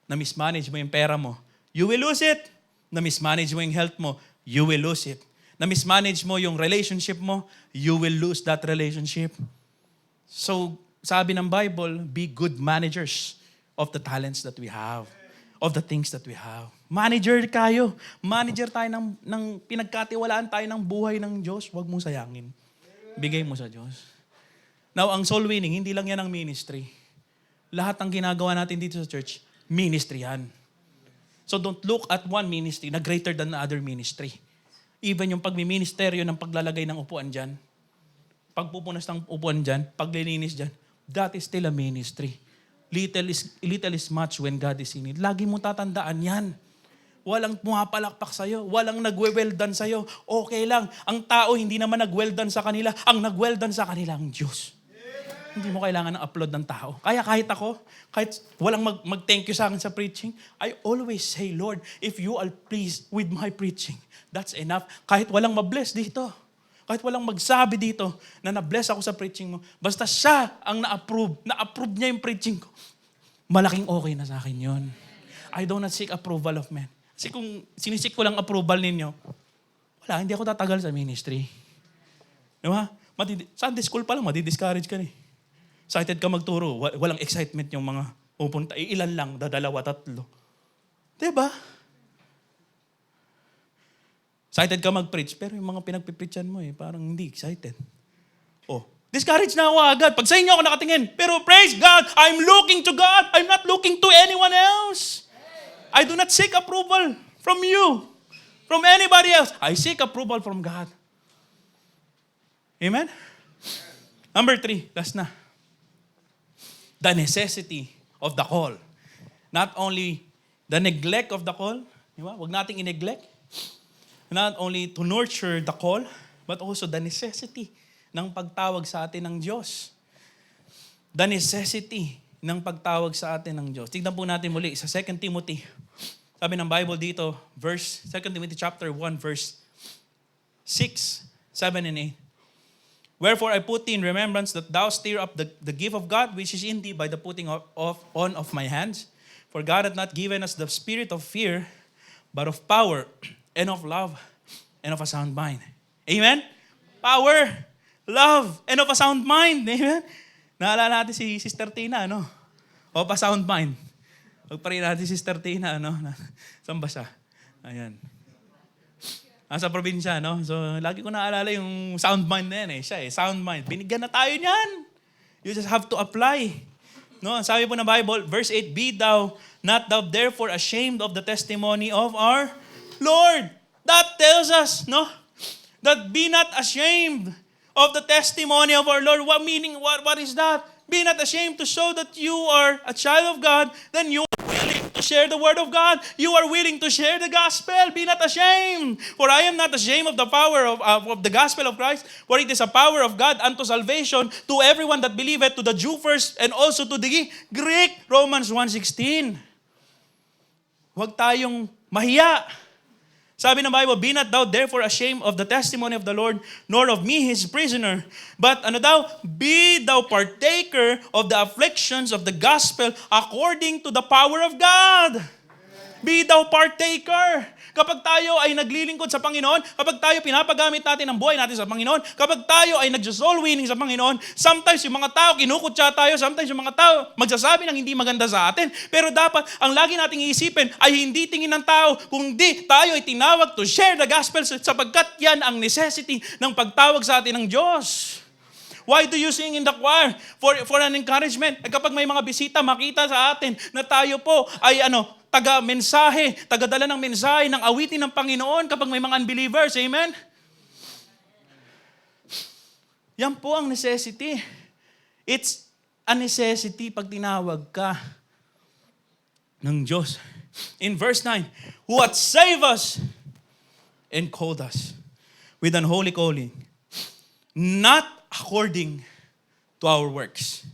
Na-mismanage mo yung pera mo, you will lose it. Na-mismanage mo yung health mo, you will lose it. Na-mismanage mo yung relationship mo, you will lose that relationship. So, sabi ng Bible, be good managers of the talents that we have, of the things that we have. Manager kayo. Manager tayo ng pinagkatiwalaan tayo ng buhay ng Diyos. Huwag mong sayangin. Bigay mo sa Diyos. Now, ang soul winning, hindi lang yan ang ministry. Lahat ng ginagawa natin dito sa church, ministry yan. So don't look at one ministry na greater than the other ministry. Even yung pagmiministeryo ng paglalagay ng upuan dyan, pagpupunas ng upuan dyan, paglilinis dyan, that is still a ministry. Little is much when God is in it. Lagi mo tatandaan yan. Walang pumapalakpak sa'yo. Walang nagwe-well done sa'yo. Okay lang. Ang tao hindi naman nag-well done sa kanila. Ang nag-well done sa kanila ang Diyos. Hindi mo kailangan ng upload ng tao. Kaya kahit walang mag-thank you sa akin sa preaching, I always say, Lord, if you are pleased with my preaching, that's enough. Kahit walang mabless dito. Kahit walang magsabi dito na na-bless ako sa preaching mo, basta siya ang na-approve niya yung preaching ko, malaking okay na sa akin yun. I do not seek approval of men. Kasi kung sinisik ko lang approval ninyo, wala, hindi ako tatagal sa ministry. Diba? Sunday school pa lang, madi-discourage ka eh. Excited ka magturo, walang excitement yung mga pupunta. Ilan lang, dalawa, tatlo. Diba? Excited ka mag-preach, pero yung mga pinagpipreachan mo parang hindi excited. Discourage na ako agad. Pag sa inyo ako nakatingin. Pero praise God, I'm looking to God. I'm not looking to anyone else. I do not seek approval from you, from anybody else. I seek approval from God. Amen? Number 3, last na. The necessity of the call. Not only the neglect of the call. Diba? Huwag nating i-neglect. Not only to nurture the call, but also the necessity ng pagtawag sa atin ng Diyos. The necessity ng pagtawag sa atin ng Diyos. Tignan po natin muli sa 2 Timothy. Sabi ng Bible dito, 2 Timothy chapter 1, verse 6, 7, and 8. Wherefore I put thee in remembrance that thou stir up the gift of God, which is in thee by the putting on of my hands. For God hath not given us the spirit of fear, but of power, and of love, and of a sound mind. Amen? Power, love, and of a sound mind. Amen? Naalala natin si Sister Tina, ano? Of a sound mind. Pagparin natin si Sister Tina, ano? Saan ba siya? Ayan. Nasa probinsya, no? So, lagi ko naalala yung sound mind na yan Siya sound mind. Binigyan na tayo niyan. You just have to apply. No? Sabi po ng Bible, verse 8, be thou not thou therefore ashamed of the testimony of our Lord. That tells us, no? That be not ashamed of the testimony of our Lord. What meaning? What is that? Be not ashamed to show that you are a child of God. Then you are willing to share the word of God. You are willing to share the gospel. Be not ashamed. For I am not ashamed of the power of the gospel of Christ. For it is a power of God unto salvation to everyone that believeth, to the Jew first and also to the Greek. Romans 1:16. Huwag tayong mahiya. Sabi ng Bible, be not thou therefore ashamed of the testimony of the Lord, nor of me his prisoner. But be thou partaker of the afflictions of the gospel according to the power of God. Be thou partaker. Kapag tayo ay naglilingkod sa Panginoon, kapag tayo pinapagamit natin ang buhay natin sa Panginoon, kapag tayo ay nag-soul winning sa Panginoon, sometimes yung mga tao, kinukutya tayo, sometimes yung mga tao magsasabi ng hindi maganda sa atin. Pero dapat, ang lagi nating iisipin ay hindi tingin ng tao, kundi tayo ay tinawag to share the gospel sapagkat yan ang necessity ng pagtawag sa atin ng Diyos. Why do you sing in the choir? For an encouragement. Kapag may mga bisita, makita sa atin na tayo po ay taga-mensahe, taga-dala ng mensahe, ng awitin ng Panginoon kapag may mga unbelievers. Amen? Yan po ang necessity. It's a necessity pag tinawag ka ng Diyos. In verse 9, who hath saved us and called us with an holy calling, not according to our works.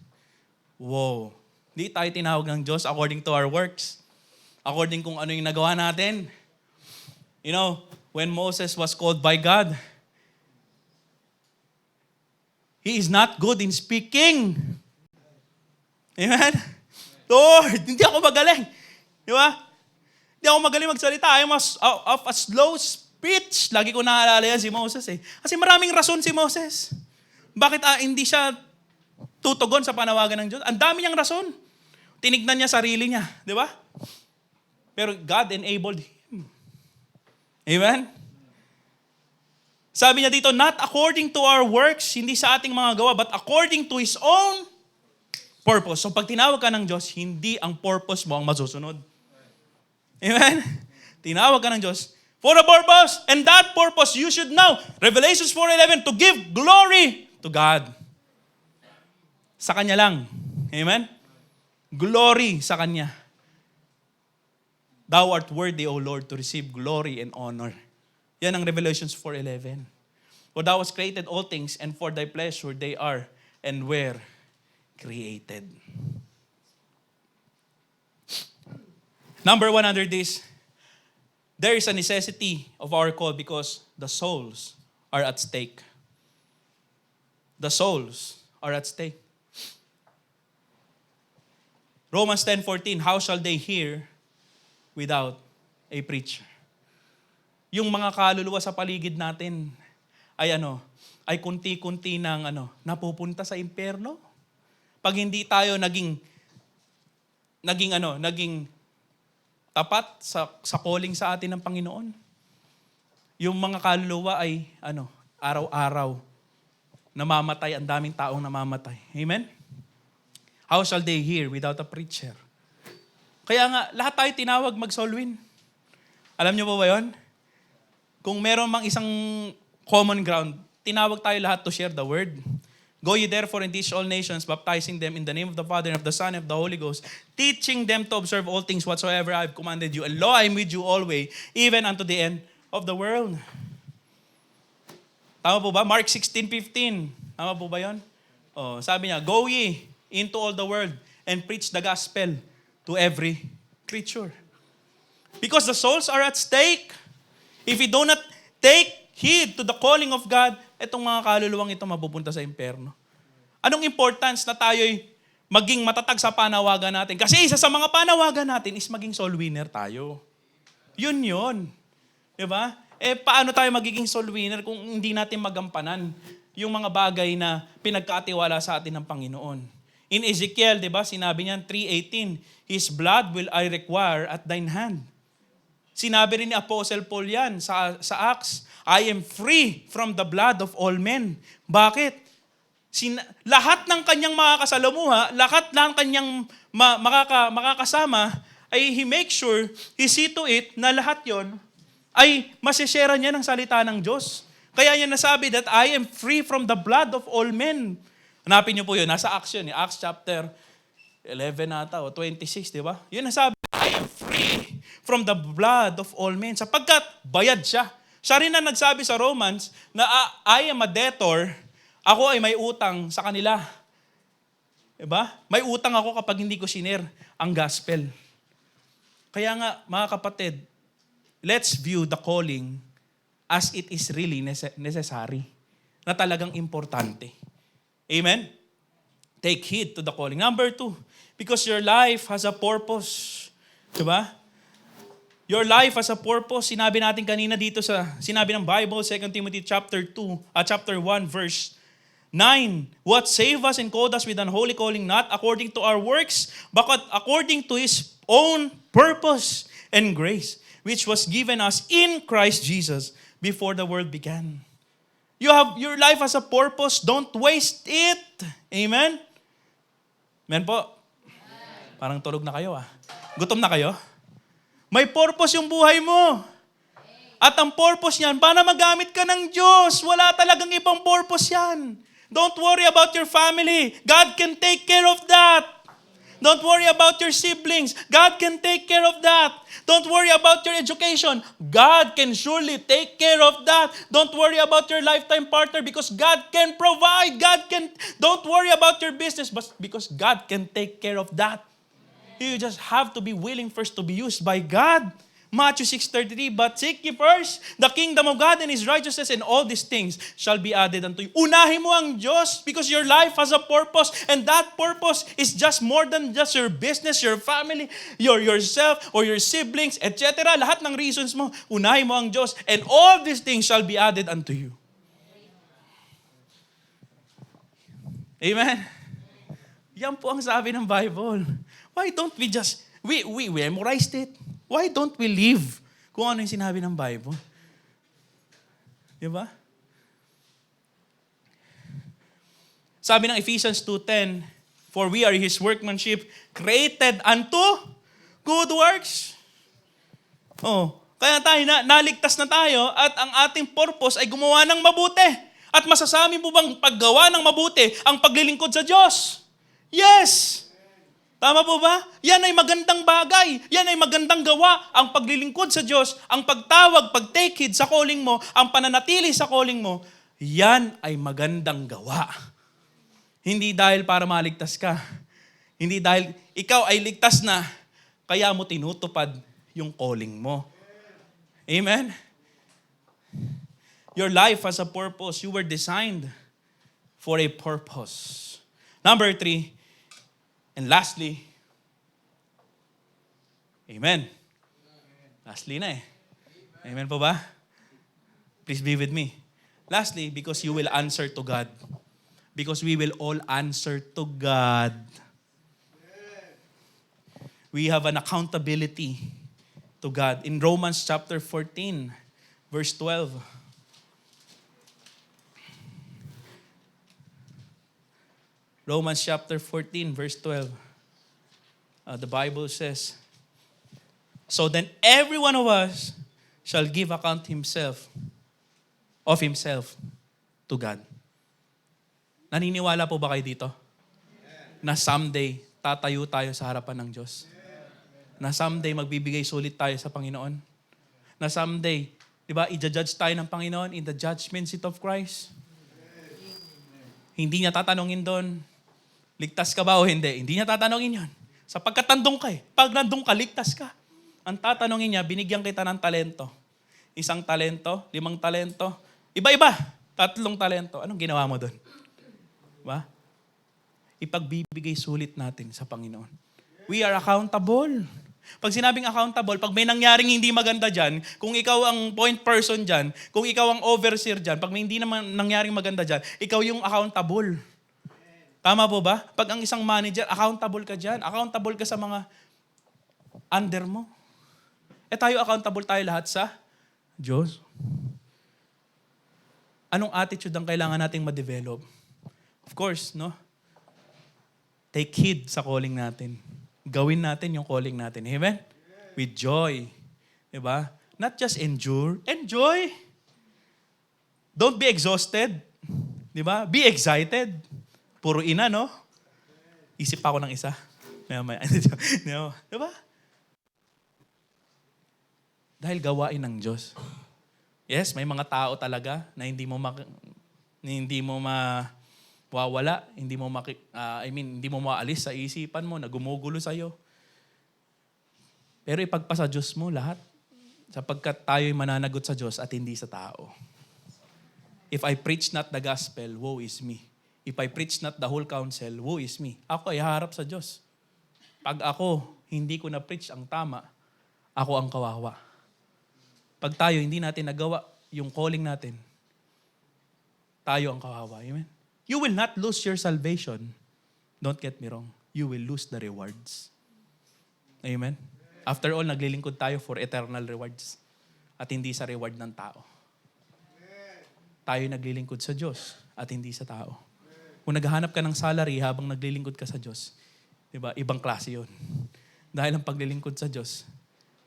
Wow. Hindi tayo tinawag ng Diyos according to our works. According kung ano yung nagawa natin. You know, when Moses was called by God, he is not good in speaking. Amen? Lord, hindi ako magaling. Di ba? Hindi ako magaling magsalita. I am of a slow speech. Lagi ko naaalala yan si Moses eh. Kasi maraming rason si Moses. Bakit hindi siya tutugon sa panawagan ng Diyos? Ang dami niyang rason. Tinignan niya sarili niya. Di ba? Pero God enabled him. Amen? Sabi niya dito, not according to our works, hindi sa ating mga gawa, but according to His own purpose. So pag tinawag ka ng Diyos, hindi ang purpose mo ang masusunod. Amen? Tinawag ka ng Diyos for a purpose, and that purpose you should know. Revelations 4:11, to give glory to God. Sa Kanya lang. Amen? Glory sa Kanya. Thou art worthy, O Lord, to receive glory and honor. Yan ang Revelations 4:11. For thou hast created all things, and for thy pleasure they are and were created. Number one under this, there is a necessity of our call because the souls are at stake. The souls are at stake. Romans 10:14, how shall they hear without a preacher? Yung mga kaluluwa sa paligid natin ay kunti-kunti ng napupunta sa impyerno. Pag hindi tayo naging tapat sa calling sa atin ng Panginoon. Yung mga kaluluwa ay araw-araw namamatay, ang daming taong namamatay. Amen? How shall they hear without a preacher? Kaya nga, lahat tayo tinawag mag-soul win. Alam niyo po ba yun? Kung meron mang isang common ground, tinawag tayo lahat to share the word. Go ye therefore and teach all nations, baptizing them in the name of the Father and of the Son and of the Holy Ghost, teaching them to observe all things whatsoever I have commanded you. And lo, I am with you always, even unto the end of the world. Tama po ba? Mark 16:15. Tama po ba yun? Sabi niya, go ye into all the world and preach the gospel to every creature. Because the souls are at stake. If we do not take heed to the calling of God, itong mga kaluluwang ito mapupunta sa impyerno. Anong importance na tayo'y maging matatag sa panawagan natin? Kasi isa sa mga panawagan natin is maging soul winner tayo. Yun. Diba? Paano tayo magiging soul winner kung hindi natin magampanan yung mga bagay na pinagkatiwala sa atin ng Panginoon? In Ezekiel, diba, sinabi niyan, 3:18, His blood will I require at thine hand. Sinabi rin ni Apostle Paul yan sa Acts, I am free from the blood of all men. Bakit? Lahat ng kanyang makakasalamuha, lahat ng kanyang makakasama, ay he make sure, he see to it na lahat yon ay masishare niya ng salita ng Diyos. Kaya niya nasabi that I am free from the blood of all men. Hanapin niyo po yun, nasa Acts yun, Acts chapter 11 ata o 26, di ba? Yun nasabi, I am free from the blood of all men. Sapagkat bayad siya. Siya rin na nagsabi sa Romans na I am a debtor, ako ay may utang sa kanila. Diba? May utang ako kapag hindi ko sinare ang gospel. Kaya nga, mga kapatid, let's view the calling as it is really necessary. Na talagang importante. Amen? Take heed to the calling. Number 2, because your life has a purpose. Diba? Your life has a purpose. Sinabi natin kanina dito sinabi ng Bible, 2 Timothy chapter 1, verse 9. What saved us and called us with an holy calling, not according to our works, but according to His own purpose and grace, which was given us in Christ Jesus before the world began. Your life has a purpose. Don't waste it. Amen? Amen po? Parang tulog na kayo Gutom na kayo? May purpose yung buhay mo. At ang purpose niyan, para magamit ka ng Diyos. Wala talagang ibang purpose yan. Don't worry about your family. God can take care of that. Don't worry about your siblings. God can take care of that. Don't worry about your education. God can surely take care of that. Don't worry about your lifetime partner because God can provide. Don't worry about your business because God can take care of that. You just have to be willing first to be used by God. Matthew 6:33, but seek ye first the kingdom of God and His righteousness, and all these things shall be added unto you. Unahin mo ang Diyos because your life has a purpose, and that purpose is just more than just your business, your family, yourself, or your siblings, etc. Lahat ng reasons mo, unahin mo ang Diyos, and all these things shall be added unto you. Amen? Yan po ang sabi ng Bible. Why don't we just, we memorized it. Why don't we live kung ano yung sinabi ng Bible? Di ba? Sabi ng Ephesians 2:10, for we are His workmanship, created unto good works. Kaya tayo, naligtas na tayo at ang ating purpose ay gumawa ng mabuti. At masasabi mo bang paggawa ng mabuti ang paglilingkod sa Diyos? Yes! Tama po ba? Yan ay magandang bagay. Yan ay magandang gawa. Ang paglilingkod sa Diyos, ang pagtawag, pag-take heed sa calling mo, ang pananatili sa calling mo, yan ay magandang gawa. Hindi dahil para maligtas ka. Hindi dahil ikaw ay ligtas na, kaya mo tinutupad yung calling mo. Amen? Your life has a purpose. You were designed for a purpose. Number 3, and lastly, amen. Lastly na eh. Amen po ba? Please be with me. Lastly, because you will answer to God. Because we will all answer to God. We have an accountability to God. In Romans chapter 14, verse 12. Romans chapter 14, verse 12. The Bible says, so then every one of us shall give account of himself to God. Naniniwala po ba kayo dito? Na someday, tatayo tayo sa harapan ng Diyos. Na someday, magbibigay sulit tayo sa Panginoon. Na someday, di ba, i-judge tayo ng Panginoon in the judgment seat of Christ. Hindi niya tatanungin doon, ligtas ka ba o hindi? Hindi niya tatanungin yon. Sapagkat nandun ka eh. Pag nandun ka, ligtas ka. Ang tatanungin niya, binigyan kita ng talento. 1 talento, 5 talento, iba-iba, 3 talento. Anong ginawa mo doon? Diba? Ipagbibigay sulit natin sa Panginoon. We are accountable. Pag sinabing accountable, pag may nangyaring hindi maganda dyan, kung ikaw ang point person dyan, kung ikaw ang overseer dyan, pag may hindi naman nangyaring maganda dyan, ikaw yung accountable. Tama po ba? Pag ang isang manager, accountable ka dyan. Accountable ka sa mga under mo. Tayo accountable tayo lahat sa Diyos. Anong attitude ang kailangan nating ma-develop? Of course, no? Take heed sa calling natin. Gawin natin yung calling natin. Amen? With joy. Diba? Not just endure. Enjoy. Don't be exhausted. Diba? Be excited. Puro ina, no? Isip pa ako ng isa. Diba? Dahil gawain ng Diyos. Yes, may mga tao talaga na hindi mo mawawala, hindi mo maalis sa isipan mo, na gumugulo sa'yo. Pero ipagpasa Diyos mo lahat, sapagkat tayo'y mananagot sa Diyos at hindi sa tao. If I preach not the gospel, woe is me. If I preach not the whole counsel, woe is me. Ako ay haharap sa Diyos. Pag ako, hindi ko na-preach ang tama, ako ang kawawa. Pag tayo hindi natin nagawa yung calling natin, tayo ang kawawa. Amen? You will not lose your salvation. Don't get me wrong. You will lose the rewards. Amen? After all, naglilingkod tayo for eternal rewards at hindi sa reward ng tao. Tayo naglilingkod sa Diyos at hindi sa tao. Kung naghahanap ka ng salary habang naglilingkod ka sa Diyos, diba? Ibang klase yun. Dahil ang paglilingkod sa Diyos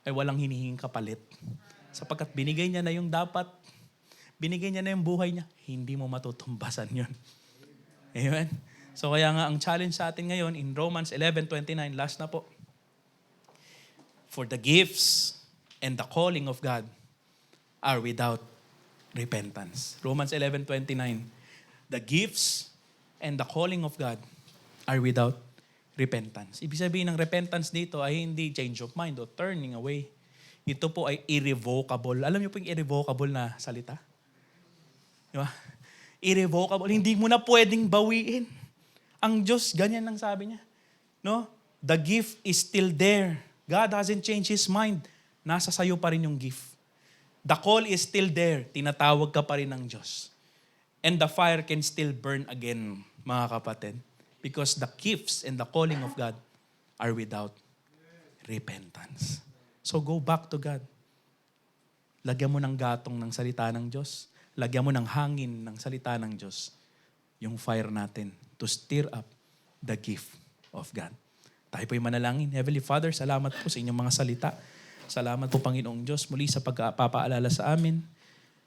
ay walang hinihinging kapalit. Sapagkat binigay niya na yung dapat, binigay niya na yung buhay niya, hindi mo matutumbasan yun. Amen? So kaya nga ang challenge sa atin ngayon in Romans 11:29, last na po. For the gifts and the calling of God are without repentance. Romans 11:29. The gifts and the calling of God are without repentance. Ibig sabihin ng repentance dito ay hindi change of mind o turning away. Ito po ay irrevocable. Alam niyo po yung irrevocable na salita? Di ba? Irrevocable. Hindi mo na pwedeng bawiin. Ang Diyos, ganyan ang sabi niya. No? The gift is still there. God hasn't changed His mind. Nasa sayo pa rin yung gift. The call is still there. Tinatawag ka pa rin ng Diyos. And the fire can still burn again, mga kapatid. Because the gifts and the calling of God are without repentance. So go back to God. Lagyan mo ng gatong ng salita ng Diyos. Lagyan mo ng hangin ng salita ng Diyos. Yung fire natin to stir up the gift of God. Tayo po'y manalangin. Heavenly Father, salamat po sa inyong mga salita. Salamat po, Panginoong Diyos, muli sa pagpapaalala sa amin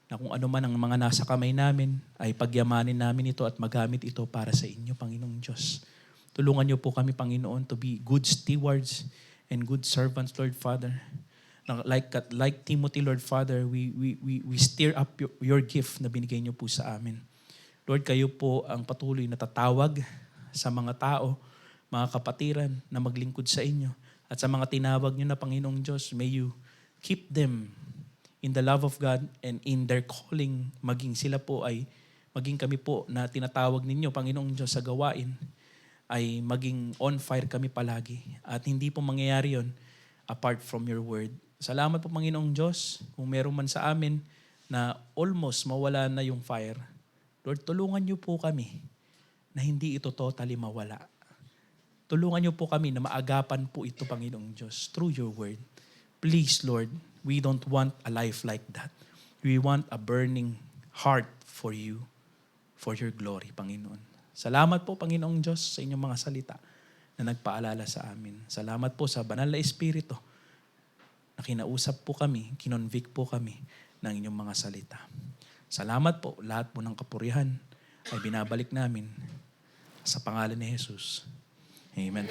na kung ano man ang mga nasa kamay namin, ay pagyamanin namin ito at magamit ito para sa inyo, Panginoong Diyos. Tulungan niyo po kami, Panginoon, to be good stewards and good servants, Lord Father. Like Timothy, Lord Father, we stir up your gift na binigay niyo po sa amin. Lord, kayo po ang patuloy na tatawag sa mga tao, mga kapatiran na maglingkod sa inyo. At sa mga tinawag niyo na Panginoong Diyos, may you keep them in the love of God and in their calling. Maging kami po na tinatawag ninyo, Panginoong Diyos, sa gawain, ay maging on fire kami palagi. At hindi po mangyayari yon apart from your word. Salamat po, Panginoong Diyos, kung meron man sa amin na almost mawala na yung fire. Lord, tulungan niyo po kami na hindi ito totally mawala. Tulungan niyo po kami na maagapan po ito, Panginoong Diyos, through your word. Please, Lord, we don't want a life like that. We want a burning heart for you, for your glory, Panginoon. Salamat po, Panginoong Diyos, sa inyong mga salita na nagpaalala sa amin. Salamat po sa banal na Espiritu na kinausap po kami, kinonvict po kami ng inyong mga salita. Salamat po, lahat po ng kapurihan ay binabalik namin sa pangalan ni Jesus. Amen.